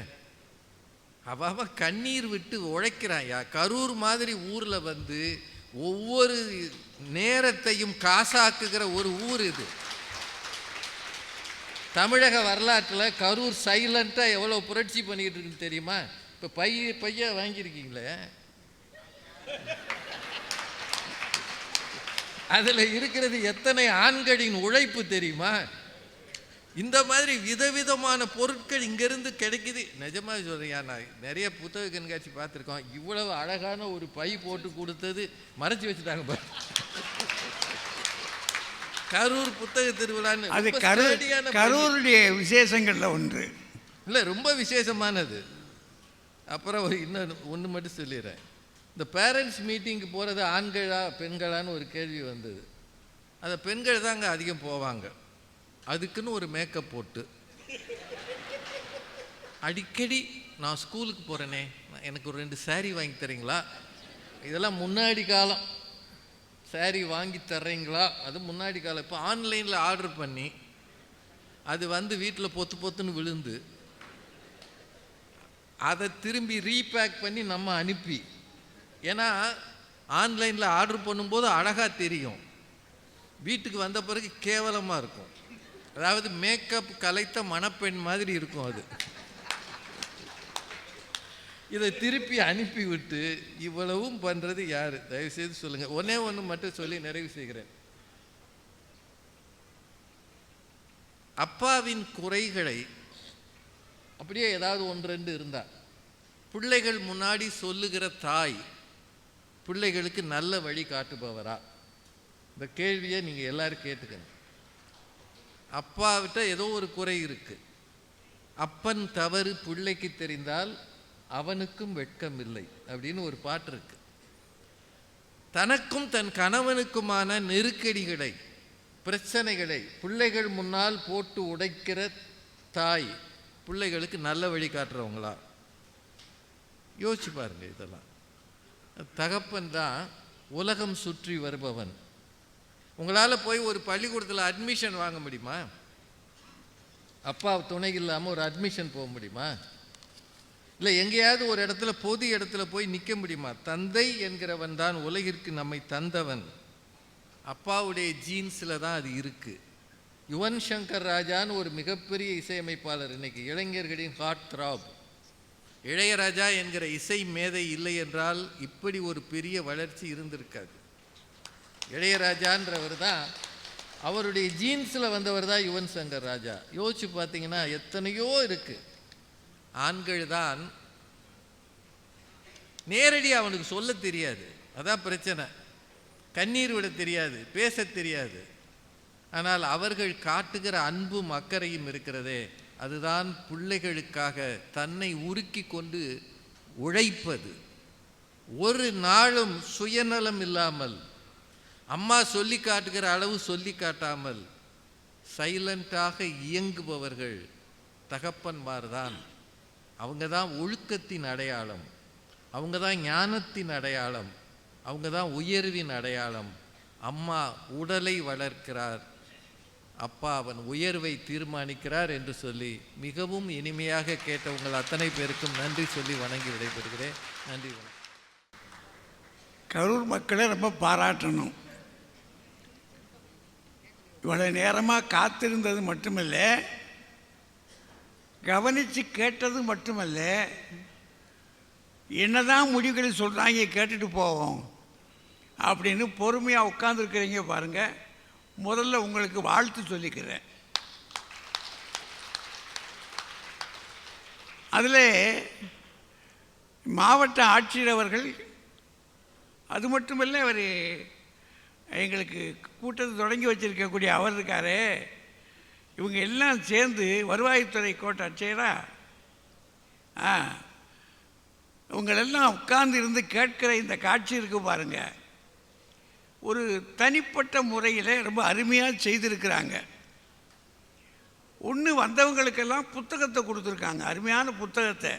Speaker 3: அவன் கண்ணீர் விட்டு உழைக்கிறான். கரூர் மாதிரி ஊரில் வந்து ஒவ்வொரு நேரத்தையும் காசாக்குகிற ஒரு ஊர் இது. தமிழக வரலாற்றில் கரூர் சைலண்ட்டாக எவ்வளோ புரட்சி பண்ணிக்கிட்டு இருக்குன்னு தெரியுமா? இப்போ பைய வாங்கியிருக்கீங்களே, அதில் இருக்கிறது எத்தனை ஆண்களின் உழைப்பு தெரியுமா? இந்த மாதிரி விதவிதமான பொருட்கள் இங்கேருந்து கிடைக்குது. நிஜமாக சொல்கிறேன், நான் நிறைய புத்தக கண்காட்சி பார்த்துருக்கோம். இவ்வளவு அழகான ஒரு பை போட்டு கொடுத்தது மறைச்சி வச்சுட்டாங்க பாரு. கரூர் புத்தக திருவிழான்னு
Speaker 2: அது கரூருடைய விசேஷங்களில் ஒன்று
Speaker 3: இல்லை, ரொம்ப விசேஷமானது. அப்புறம் இன்னொன்று ஒன்று மட்டும் சொல்லிடுறேன். இந்த பேரண்ட்ஸ் மீட்டிங்கு போகிறது ஆண்களா பெண்களான்னு ஒரு கேள்வி வந்தது. அந்த பெண்கள் தாங்க அதிகம் போவாங்க. அதுக்குன்னு ஒரு மேக்கப் போட்டு அடிக்கடி நான் ஸ்கூலுக்கு போகிறேனே, எனக்கு ஒரு 2 சாரீ வாங்கி தரீங்களா? இதெல்லாம் முன்னாடி காலம். சாரீ வாங்கி தர்றீங்களா? அது முன்னாடி காலம். இப்போ ஆன்லைனில் ஆர்டர் பண்ணி அது வந்து வீட்டில் பொத்து பொத்துன்னு விழுந்து அதை திரும்பி ரீபேக் பண்ணி நம்ம அனுப்பி, ஏன்னா ஆன்லைனில் ஆர்டர் பண்ணும்போது அழகாக தெரியும், வீட்டுக்கு வந்த பிறகு கேவலமாக இருக்கும். அதாவது மேக்கப் கலைத்த மணப்பெண் மாதிரி இருக்கும் அது. இதை திருப்பி அனுப்பி விட்டு இவ்வளவும் பண்ணுறது யார்? தயவுசெய்து சொல்லுங்கள். ஒன்று மட்டும் சொல்லி நிறைவு செய்கிறேன். அப்பாவின் குறைகளை அப்படியே ஏதாவது 1-2 இருந்தால் பிள்ளைகள் முன்னாடி சொல்லுகிற தாய் பிள்ளைகளுக்கு நல்ல வழி காட்டுபவரா? இந்த கேள்வியை நீங்கள் எல்லாரும் கேட்டுக்கணும். அப்பாவிட்ட ஏதோ ஒரு குறை இருக்கு, அப்பன் தவறு பிள்ளைக்கு தெரிந்தால் அவனுக்கும் வெட்கம் இல்லை அப்படின்னு ஒரு பாட்டு இருக்கு. தனக்கும் தன் கணவனுக்குமான நெருக்கடிகளை பிரச்சனைகளை பிள்ளைகள் முன்னால் போட்டு உடைக்கிற தாய் பிள்ளைகளுக்கு நல்ல வழி காட்டுறவங்களா? யோசிச்சு பாருங்க. இதெல்லாம் தகப்பன் தான் உலகம் சுற்றி வருபவன். உங்களால் போய் ஒரு பள்ளிக்கூடத்தில் அட்மிஷன் வாங்க முடியுமா? அப்பா துணை இல்லாமல் ஒரு அட்மிஷன் போக முடியுமா? இல்லை எங்கேயாவது ஒரு இடத்துல பொது இடத்துல போய் நிற்க முடியுமா? தந்தை என்கிறவன் தான் உலகிற்கு நம்மை தந்தவன். அப்பாவுடைய ஜீன்ஸில் தான் அது இருக்குது. யுவன் சங்கர் ராஜான்னு ஒரு மிகப்பெரிய இசையமைப்பாளர், இன்னைக்கு இளைஞர்களின் ஹார்ட் த்ராப். இளையராஜா என்கிற இசை மேதை இல்லை என்றால் இப்படி ஒரு பெரிய வளர்ச்சி இருந்திருக்காது. இளையராஜான்றவர் தான், அவருடைய ஜீன்ஸில் வந்தவர் தான் யுவன் சங்கர் ராஜா. யோசிச்சு பார்த்தீங்கன்னா எத்தனையோ இருக்குது. ஆண்கள் தான் நேரடியாக அவனுக்கு சொல்ல தெரியாது, அதான் பிரச்சனை. கண்ணீர் விட தெரியாது, பேச தெரியாது. ஆனால் அவர்கள் காட்டுகிற அன்பும் அக்கறையும் இருக்கிறதே, அதுதான் பிள்ளைகளுக்காக தன்னை உருக்கி கொண்டு உழைப்பது. ஒரு நாளும் சுயநலம் இல்லாமல், அம்மா சொல்லி காட்டுகிற அளவு சொல்லி காட்டாமல் சைலண்டாக இயங்குபவர்கள் தகப்பன்மார் தான். அவங்க தான் ஒழுக்கத்தின் அடையாளம், அவங்க தான் ஞானத்தின் அடையாளம், அவங்க தான் உயர்வின் அடையாளம். அம்மா உடலை வளர்க்கிறார், அப்பா அவன் உயர்வை தீர்மானிக்கிறார் என்று சொல்லி மிகவும் இனிமையாக கேட்ட உங்கள் அத்தனை பேருக்கும் நன்றி சொல்லி வணங்கி விடைபெறுகிறேன். நன்றி, வணக்கம்.
Speaker 2: கரூர் மக்களை ரொம்ப பாராட்டணும். இவ்வளோ நேரமாக காத்திருந்தது மட்டுமல்ல, கவனித்து கேட்டது மட்டுமல்ல, என்னதான் முடிவுகளை சொல்கிறாங்க கேட்டுட்டு போவோம் அப்படின்னு பொறுமையாக உட்காந்துருக்கிறீங்க பாருங்கள். முதல்ல உங்களுக்கு வாழ்த்து சொல்லிக்கிறேன். அதில் மாவட்ட ஆட்சியர் அவர்கள், அது மட்டுமல்ல, அவர் எங்களுக்கு கூட்டத்தை தொடங்கி வச்சிருக்கக்கூடிய அவர் இருக்காரு, இவங்க எல்லாம் சேர்ந்து வருவாய்த்துறை கோட்ட ஆட்சியரா இவங்களெல்லாம் உட்கார்ந்து இருந்து கேட்கிற இந்த காட்சி இருக்கு பாருங்க, ஒரு தனிப்பட்ட முறையில் ரொம்ப அருமையாக செய்திருக்கிறாங்க. ஒன்று, வந்தவங்களுக்கெல்லாம் புத்தகத்தை கொடுத்துருக்காங்க, அருமையான புத்தகத்தை.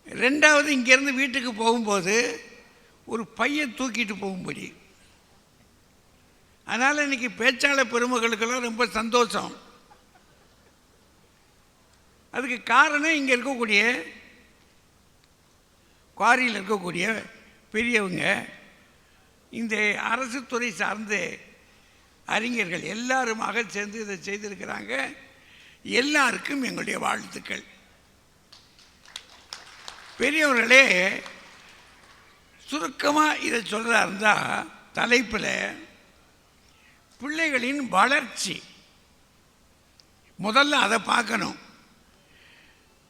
Speaker 2: ரெண்டாவது, இங்கேருந்து வீட்டுக்கு போகும்போது ஒரு பையை தூக்கிட்டு போகும்படி. அதனால் இன்றைக்கி பேச்சாளர் பெருமக்களுக்கெல்லாம் ரொம்ப சந்தோஷம். அதுக்கு காரணம் இங்கே இருக்கக்கூடிய குவாரியில் இருக்கக்கூடிய பெரியவங்க, இந்த அரசு துறை சார்ந்த அறிஞர்கள் எல்லாருமாக சேர்ந்து இதை செய்திருக்கிறாங்க. எல்லாருக்கும் எங்களுடைய வாழ்த்துக்கள். பெரியவர்களே, சுருக்கமாக இதை சொல்கிறதா இருந்தால் தலைப்பில் பிள்ளைகளின் வளர்ச்சி, முதல்ல அதை பார்க்கணும்.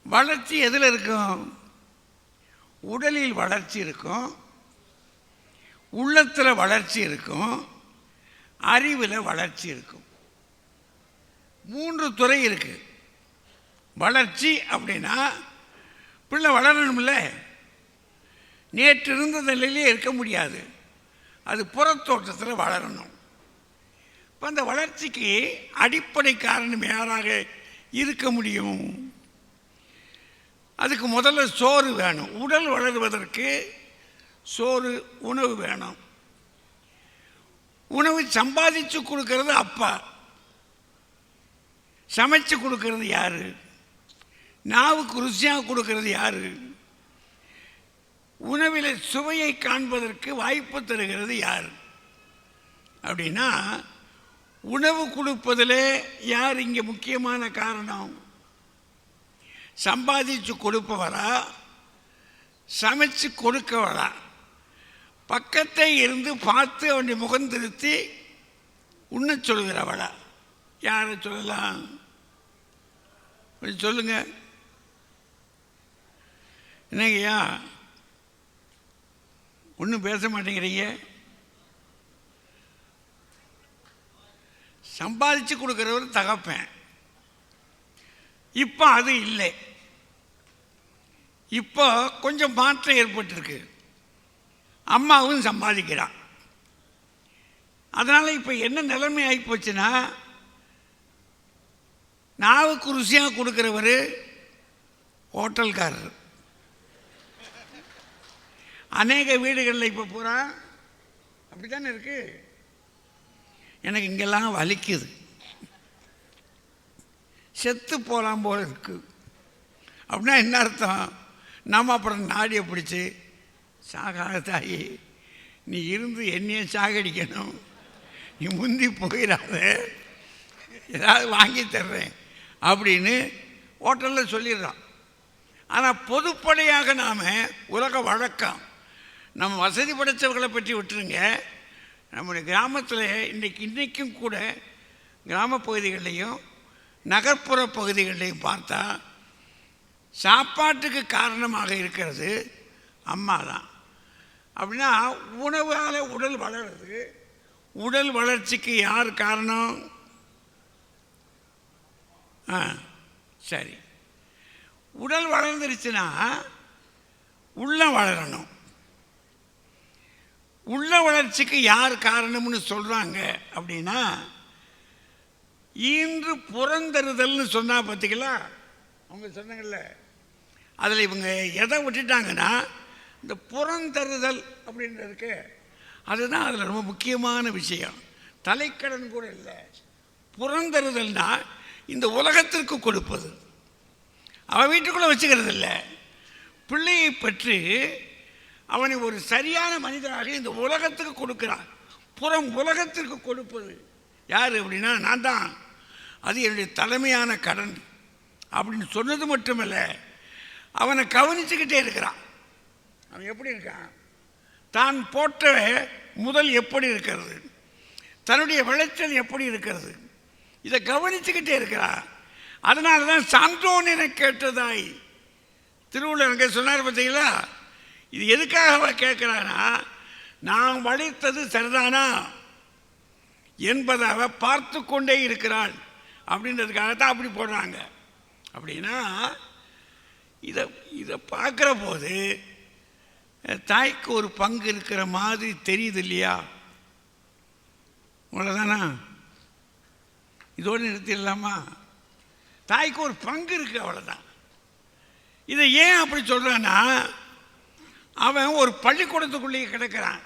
Speaker 2: வளர்ச்சி எதில் இருக்கும்? உடலில் வளர்ச்சி இருக்கும், உள்ளத்தில் வளர்ச்சி இருக்கும், அறிவில் வளர்ச்சி இருக்கும். 3 துறை இருக்குது. வளர்ச்சி அப்படின்னா பிள்ளை வளரணும்ல, நேற்று இருந்த நிலையிலே இருக்க முடியாது, அது புறத்தோட்டத்தில் வளரணும். இப்போ அந்த வளர்ச்சிக்கு அடிப்படை காரணம் யாராக இருக்க முடியும்? அதுக்கு முதல்ல சோறு வேணும். உடல் வளருவதற்கு சோறு, உணவு வேணும். உணவு சம்பாதிச்சு கொடுக்கறது அப்பா, சமைச்சு கொடுக்கறது யாரு? நாவுக்கு ருசியாக கொடுக்கறது யாரு? உணவில் சுவையை காண்பதற்கு வாய்ப்பு தருகிறது யார்? அப்படின்னா உணவு கொடுப்பதில் யார் இங்கே முக்கியமான காரணம்? சம்பாதிச்சு கொடுப்பவரா, சமைச்சு கொடுக்கவரா? பக்கத்தை இருந்து பார்த்து அவனுடைய முகம் திருத்தி உண்ண சொல்கிறவளா? யாரை சொல்லலாம்? சொல்லுங்க. என்னங்கய்யா ஒன்றும் பேச மாட்டேங்கிறீங்க? சம்பாதிச்சு கொடுக்குறவர் தகப்பேன். இப்போ அது இல்லை. இப்போ கொஞ்சம் மாற்றம் ஏற்பட்டிருக்கு. அம்மாவும் சம்பாதிக்கிறான். அதனால் இப்போ என்ன நிலைமை ஆகிப்போச்சுன்னா, நாவுக்கு ருசியாக கொடுக்குறவர் ஹோட்டல்காரர். அநேக வீடுகளில் இப்போ பூரா அப்படி தானே இருக்குது. எனக்கு இங்கெல்லாம் வலிக்குது, செத்து போகலாம் போல இருக்குது அப்படின்னா என்ன அர்த்தம்? நம்ம அப்புறம் நாடியை பிடிச்சி, சாகாத தாயி நீ இருந்து என்னையே சாகடிக்கணும், நீ முந்தி போயிடாத, ஏதாவது வாங்கி தர்றேன் அப்படின்னு ஹோட்டலில் சொல்லிடுறான். ஆனால் பொதுப்படையாக நாம் உலக வழக்கம், நம்ம வசதி படைத்தவர்களை பற்றி விட்டுருங்க, நம்முடைய கிராமத்தில் இன்றைக்கும் கூட கிராம பகுதிகள்லையும் நகர்ப்புற பகுதிகள்லையும் பார்த்தா சாப்பாட்டுக்கு காரணமாக இருக்கிறது அம்மா தான். அப்படின்னா உணவால் உடல் வளருது. உடல் வளர்ச்சிக்கு யார் காரணம்? சரி, உடல் வளர்ந்துருச்சுன்னா உள்ளம் வளரணும். உள்ள வளர்ச்சிக்கு யார் காரணம்னு சொல்கிறாங்க அப்படின்னா, ஈன்று புறந்தருதல்னு சொன்னா பார்த்தீங்களா, அவங்க சொன்னாங்கல்ல, அதில் இவங்க எதை விட்டுட்டாங்கன்னா இந்த புறந்தருதல் அப்படின்றதுக்கு அதுதான் அதில் ரொம்ப முக்கியமான விஷயம். தலைக்கடன் கூட இல்லை. புறந்தருதல்னா இந்த உலகத்திற்கு கொடுப்பது. அவன் வீட்டுக்குள்ளே வச்சுக்கிறது இல்லை. பிள்ளையை பற்றி அவனை ஒரு சரியான மனிதனாக இந்த உலகத்துக்கு கொடுக்கிறான். புறம் உலகத்திற்கு கொடுப்பது யார் அப்படின்னா நான் தான். அது என்னுடைய தலைமையான கடன் அப்படின்னு சொன்னது மட்டுமல்ல, அவனை கவனிச்சுக்கிட்டே இருக்கிறான். அவன் எப்படி இருக்கான், தான் போட்ட முதல் எப்படி இருக்கிறது, தன்னுடைய விளைச்சல் எப்படி இருக்கிறது, இதை கவனிச்சுக்கிட்டே இருக்கிறான். அதனால தான் சான்றோன் என கேட்டதாய் திருவள்ளுவர் அங்கே சொன்னார் பார்த்தீங்களா. இது எதுக்காக அவன் கேட்குறான்னா, நான் வளைத்தது சரிதானா என்பதை அவ பார்த்து கொண்டே இருக்கிறாள் அப்படின்றதுக்காகத்தான் அப்படி போடுறாங்க. அப்படின்னா இதை பார்க்குற போது தாய்க்கு ஒரு பங்கு இருக்கிற மாதிரி தெரியுது இல்லையா? அவ்வளோதானா? இதோடு நிறுத்திடலாமா? தாய்க்கு ஒரு பங்கு இருக்குது, அவ்வளோதான். இதை ஏன் அப்படி சொல்கிறான்னா, அவன் ஒரு பள்ளிக்கூடத்துக்குள்ளேயே கிடக்கிறான்.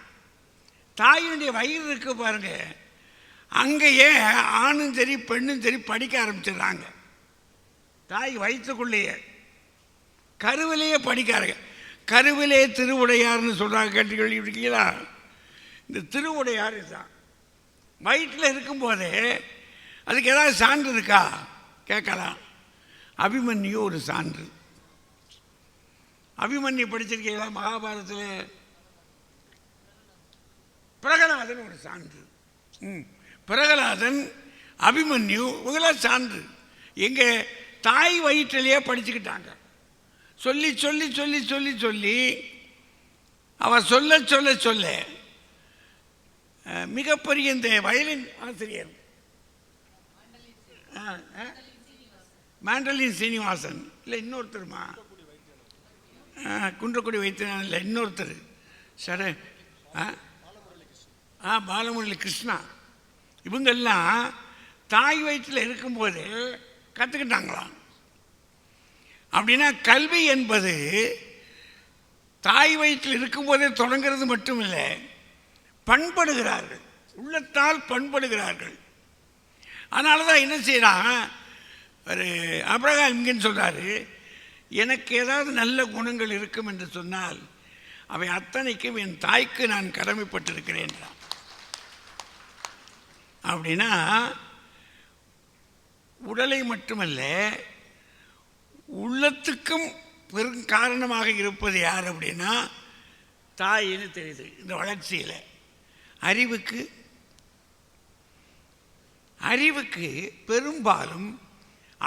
Speaker 2: தாயினுடைய வயிறு இருக்கு பாருங்க, அங்கேயே ஆணும் சரி பெண்ணும் சரி படிக்க ஆரம்பிச்சிடுறாங்க. தாய் வயிற்றுக்குள்ளேயே கருவிலேயே படிக்காருங்க. கருவிலே திருவுடையார்னு சொல்கிறாங்க, கேட்டு கேள்விப்பட்டிருக்கீங்களா? இந்த திருவுடையார் இதுதான். வயிற்றில் இருக்கும்போதே அதுக்கு ஏதாவது சான்று இருக்கா கேட்கலாம். அபிமன்யு ஒரு சான்று. அபிமன்யு படிச்சிருக்கீங்களா? மகாபாரதத்தில் பிரகலாதன் ஒரு சான்று. பிரகலாதன், அபிமன்யு இவங்களாம் சான்று. எங்கே தாய் வயிற்றிலேயே படிச்சுக்கிட்டாங்க. சொல்லி சொல்லி சொல்லி சொல்லி சொல்லி அவர் சொல்ல சொல்ல சொல்ல மிகப்பெரிய இந்த வயலின் ஆசிரியர் மாண்டலின் சீனிவாசன் இல்லை இன்னொருத்தருமா, குன்றக்குடி வைத்தியநாதன் இல்லை இன்னொருத்தர், சரி பாலமுரளி கிருஷ்ணா, இவங்கெல்லாம் தாய் வயிற்றில் இருக்கும்போது கற்றுக்கிட்டாங்களாம். அப்படின்னா கல்வி என்பது தாய் வயிற்றில் இருக்கும்போதே தொடங்கிறது மட்டும் இல்லை, பண்படுகிறார்கள், உள்ளத்தால் பண்படுகிறார்கள். அதனால தான் என்ன செய்யறான், ஒரு அப்ரஹாம் இங்கன்னு சொல்கிறாரு, எனக்கு ஏதாவது நல்ல குணங்கள் இருக்கும் என்று சொன்னால் அவை அத்தனைக்கும் என் தாய்க்கு நான் கடமைப்பட்டிருக்கிறேன். அப்படின்னா உடலை மட்டுமல்ல உள்ளத்துக்கும் பெரும் காரணமாக இருப்பது யார் அப்படின்னா தாயின்னு தெரியுது. இந்த வளர்ச்சியில் அறிவுக்கு பெரும்பாலும்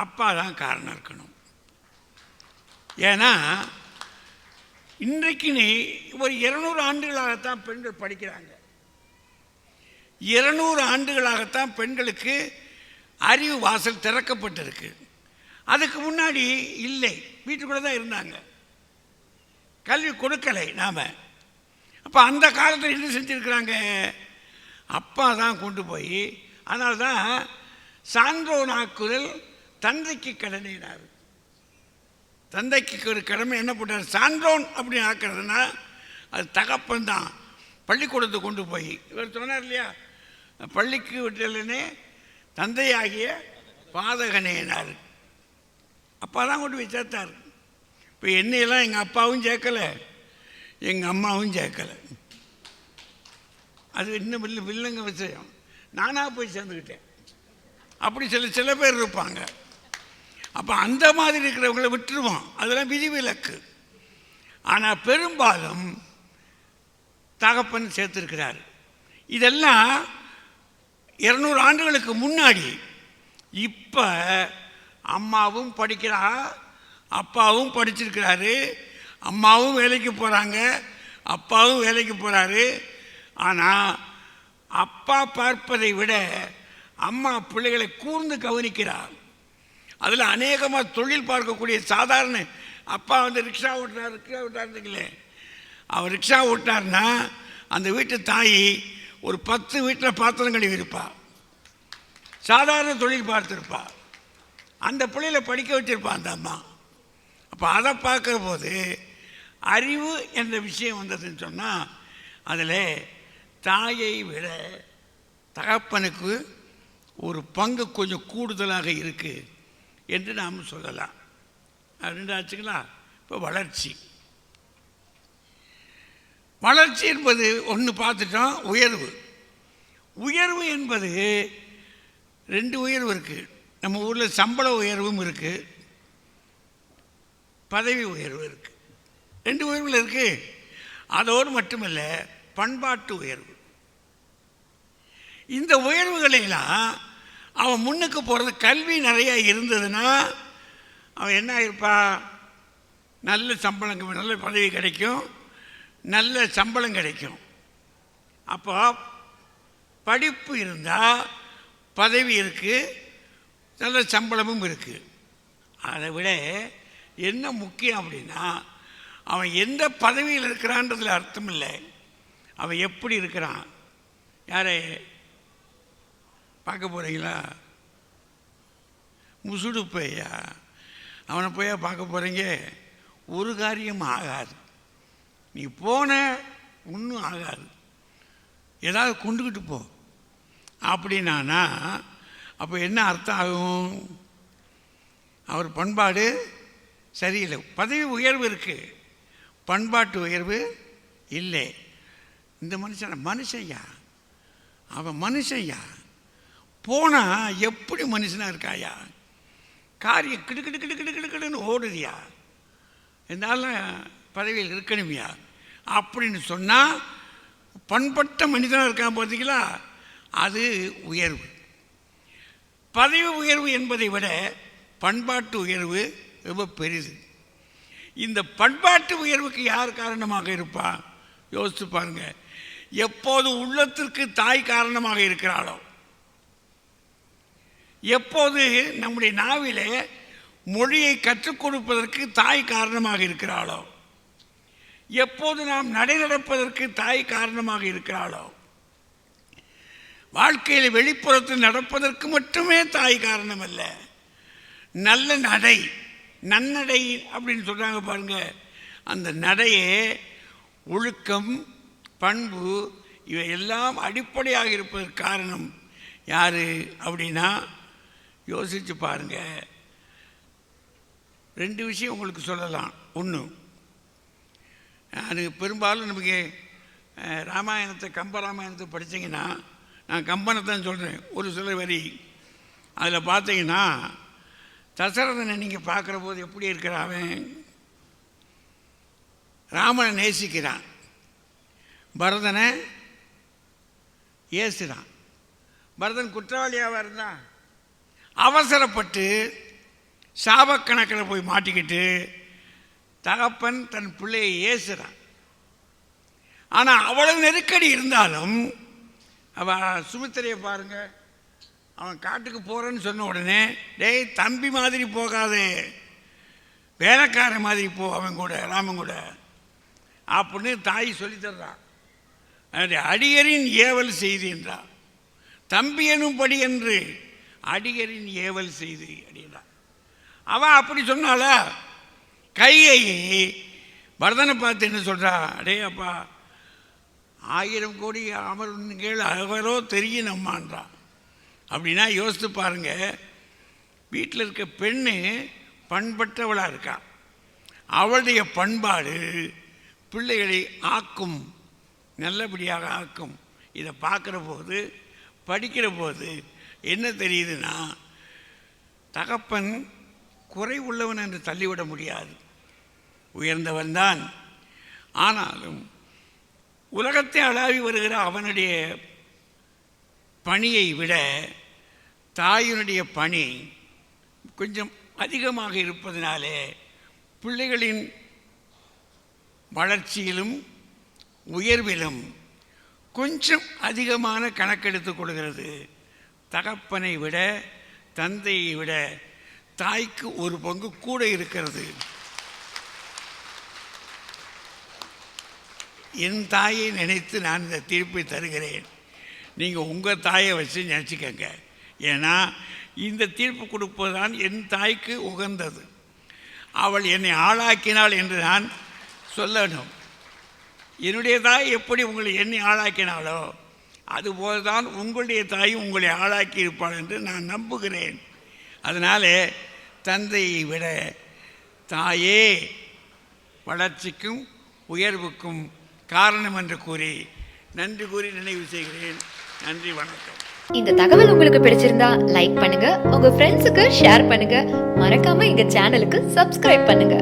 Speaker 2: அப்பா தான் காரணம் இருக்கணும். ஏன்னா இன்றைக்கு ஒரு 200 ஆண்டுகளாகத்தான் பெண்கள் படிக்கிறாங்க. 200 ஆண்டுகளாகத்தான் பெண்களுக்கு அறிவு வாசல் திறக்கப்பட்டிருக்கு. அதுக்கு முன்னாடி இல்லை, வீட்டுக்குள்ளே தான் இருந்தாங்க, கல்வி கொடுக்கலை நாம். அப்போ அந்த காலத்தில் என்ன செஞ்சுருக்கிறாங்க, அப்பா தான் கொண்டு போய். அதனால தான் சான்றோனாக்குதல் தந்தைக்கு கடனைனார். தந்தைக்கு ஒரு கடமை என்ன போட்டார், சான்றோன் அப்படி ஆக்கிறதுனா அது தகப்பன் தான் பள்ளிக்கூடத்தை கொண்டு போய். இவர் சொன்னார் இல்லையா, பள்ளிக்கு விட்டலனே தந்தையாகிய பாதகனேனார். அப்பா தான் கொண்டு போய் சேர்த்தார். இப்போ என்னையெல்லாம் எங்கள் அப்பாவும் சேர்க்கலை, எங்கள் அம்மாவும் சேர்க்கலை. அது இன்னும் வில்லங்க விஷயம். நானாக போய் சேர்ந்துக்கிட்டேன். அப்படி சில பேர் இருப்பாங்க. அப்போ அந்த மாதிரி இருக்கிறவங்களை விட்டுருவோம், அதெல்லாம் விதிவிலக்கு. ஆனால் பெரும்பாலும் தகப்பன் சேர்த்துருக்கிறார். இதெல்லாம் 200 ஆண்டுகளுக்கு முன்னாடி. இப்போ அம்மாவும் படிக்கிறா, அப்பாவும் படிச்சிருக்கிறாரு, அம்மாவும் வேலைக்கு போகிறாங்க, அப்பாவும் வேலைக்கு போகிறாரு. ஆனால் அப்பா பார்ப்பதை விட அம்மா பிள்ளைகளை கூர்ந்து கவனிக்கிறார். அதில் அநேகமாக தொழில் பார்க்கக்கூடிய சாதாரண அப்பா வந்து ரிக்ஷா ஓட்டுறாருங்களே, அவர் ரிக்ஷா ஓட்டினார்னா அந்த வீட்டு தாய் ஒரு 10 வீட்டில் பாத்திரம் கழுவி இருப்பா, சாதாரண தொழில் பார்த்துருப்பா, அந்த பிள்ளைகளை படிக்க வச்சிருப்பா அந்த அம்மா. அப்போ அதை பார்க்குற போது அறிவு என்ற விஷயம் வந்ததுன்னு சொன்னால் அதில் தாயை விட தகப்பனுக்கு ஒரு பங்கு கொஞ்சம் கூடுதலாக இருக்குது என்று நாம் சொல்லலாம். ரெண்டு ஆச்சுங்களா? இப்போ வளர்ச்சி என்பது ஒன்று பார்த்துட்டோம். உயர்வு என்பது 2 உயர்வு இருக்குது. நம்ம ஊரில் சம்பள உயர்வும் இருக்குது, பதவி உயர்வு இருக்குது. 2 உயர்வில் இருக்குது. அதோடு மட்டுமல்ல, பண்பாட்டு உயர்வு. இந்த உயர்வுகளெல்லாம் அவன் முன்னுக்கு போகிறது கல்வி நிறையா இருந்ததுன்னா அவன் என்ன ஆயிருப்பா, நல்ல சம்பளம், நல்ல பதவி கிடைக்கும், நல்ல சம்பளம் கிடைக்கும். அப்போ படிப்பு இருந்தால் பதவி இருக்குது, நல்ல சம்பளமும் இருக்குது. அதை விட என்ன முக்கியம் அப்படின்னா, அவன் எந்த பதவியில் இருக்கிறான்றதுல அர்த்தம் இல்லை, அவன் எப்படி இருக்கிறான். யாரை பார்க்க போகிறீங்களா? முசுடு பையா, அவனை போயா பார்க்க போகிறீங்க? ஒரு காரியம் ஆகாது. நீ போன ஒன்றும் ஆகாது, ஏதாவது கொண்டுக்கிட்டு போ அப்படின்னா அப்போ என்ன அர்த்தம் ஆகும்? அவர் பண்பாடு சரியில்லை. பதவி உயர்வு இருக்குது, பண்பாட்டு உயர்வு இல்லை. இந்த மனுஷன்யா, அவன் மனுஷன்யா, போனால் எப்படி மனுஷனாக இருக்காயா, காரியம் கிடுக்கிடுன்னு ஓடுதியா, என்னால் பதவியில் இருக்கணுமியா அப்படின்னு சொன்னால் பண்பட்ட மனிதனாக இருக்கான் பார்த்தீங்களா, அது உயர்வு. பதவி உயர்வு என்பதை விட பண்பாட்டு உயர்வு ரொம்ப பெரிது. இந்த பண்பாட்டு உயர்வுக்கு யார் காரணமாக இருப்பா? யோசித்து பாருங்க. எப்போது உள்ளத்திற்கு தாய் காரணமாக இருக்கிறாளோ, எப்போது நம்முடைய நாவிலே மொழியை கற்றுக் கொடுப்பதற்கு தாய் காரணமாக இருக்கிறாளோ, எப்போது நாம் நடப்பதற்கு தாய் காரணமாக இருக்கிறாளோ, வாழ்க்கையில் வெளிப்புறத்தில் நடப்பதற்கு மட்டுமே தாய் காரணம் அல்ல, நல்ல நடை, நன்னடை அப்படின்னு சொல்கிறாங்க பாருங்க, அந்த நடையே ஒழுக்கம், பண்பு, இவையெல்லாம் அடிப்படையாக இருப்பதற்கு காரணம் யார் அப்படின்னா, யோசித்து பாருங்க. 2 விஷயம் உங்களுக்கு சொல்லலாம். ஒன்று, அது பெரும்பாலும் நமக்கு ராமாயணத்தை, கம்பராமாயணத்தை படித்தீங்கன்னா, நான் கம்பனை தான் சொல்கிறேன், ஒரு சில வரி அதில் பார்த்தீங்கன்னா, தசரதனை நீங்கள் பார்க்குற போது எப்படி இருக்கிறான்? ராமனை நேசிக்கிறான், பரதனை ஏசுகிறான். பரதன் குற்றவாளியாக இருந்தான், அவசரப்பட்டு சாபக்கணக்கில் போய் மாட்டிக்கிட்டு தகப்பன் தன் பிள்ளையை ஏசுகிறான். ஆனால் அவ்வளவு நெருக்கடி இருந்தாலும் அவன் சுமித்திரையை பாருங்க, அவன் காட்டுக்கு போகிறேன்னு சொன்ன உடனே, டேய் தம்பி மாதிரி போகாதே, வேலைக்காரன் மாதிரி போ அவன் கூட, ராமன் கூட அப்படின்னு தாய் சொல்லித்தர்றான். அடியரின் ஏவல் செய்தி என்றான், தம்பி எனும் படி என்று அடியரின் ஏவல் செய்தி அப்படின்னா. அவன் அப்படி சொன்னால கையை பரதனை பார்த்து என்ன சொல்கிறா, அடே அப்பா 1000 கோடி அமர்வுகள் அவரோ தெரியும் நம்மான்றான். அப்படின்னா யோசித்து பாருங்க, வீட்டில் இருக்க பெண்ணு பண்பற்றவளாக இருக்கா, அவளுடைய பண்பாடு பிள்ளைகளை ஆக்கும், நல்லபடியாக ஆக்கும் இதை பார்க்குற போது படிக்கிற போது என்ன தெரியுதுன்னா, தகப்பன் குறை உள்ளவன் என்று தள்ளிவிட முடியாது, உயர்ந்தவன்தான். ஆனாலும் உலகத்தை அளாவி வருகிற அவனுடைய பணியை விட தாயினுடைய பணி கொஞ்சம் அதிகமாக இருப்பதனாலே பிள்ளைகளின் வளர்ச்சியிலும் உயர்விலும் கொஞ்சம் அதிகமான கணக்கெடுத்துக் கொள்கிறது. தகப்பனை விட தந்தையை விட தாய்க்கு ஒரு பங்கு கூட இருக்கிறது. என் தாயை நினைத்து நான் இந்த தீர்ப்பை தருகிறேன். நீங்கள் உங்கள் தாயை வச்சு நினச்சிக்கங்க. ஏன்னா இந்த தீர்ப்பு கொடுப்பதுதான் என் தாய்க்கு உகந்தது. அவள் என்னை ஆளாக்கினாள் என்று நான் சொல்லணும். என்னுடைய தாய் எப்படி உங்களை என்னை ஆளாக்கினாளோ அதுபோல் தான் உங்களுடைய தாயும் உங்களை ஆளாக்கி இருப்பாள் என்று நான் நம்புகிறேன். அதனால் தந்தையை விட தாயே வளர்ச்சிக்கும் உயர்வுக்கும் காரணம் என்று கூறி நன்றி கூறி நினைவு செய்கிறேன். நன்றி, வணக்கம்.
Speaker 4: இந்த தகவல் உங்களுக்கு பிடிச்சிருந்தா லைக் பண்ணுங்க, உங்க ஃப்ரெண்ட்ஸுக்கு ஷேர் பண்ணுங்க, மறக்காம எங்க சேனலுக்கு சப்ஸ்கிரைப் பண்ணுங்க.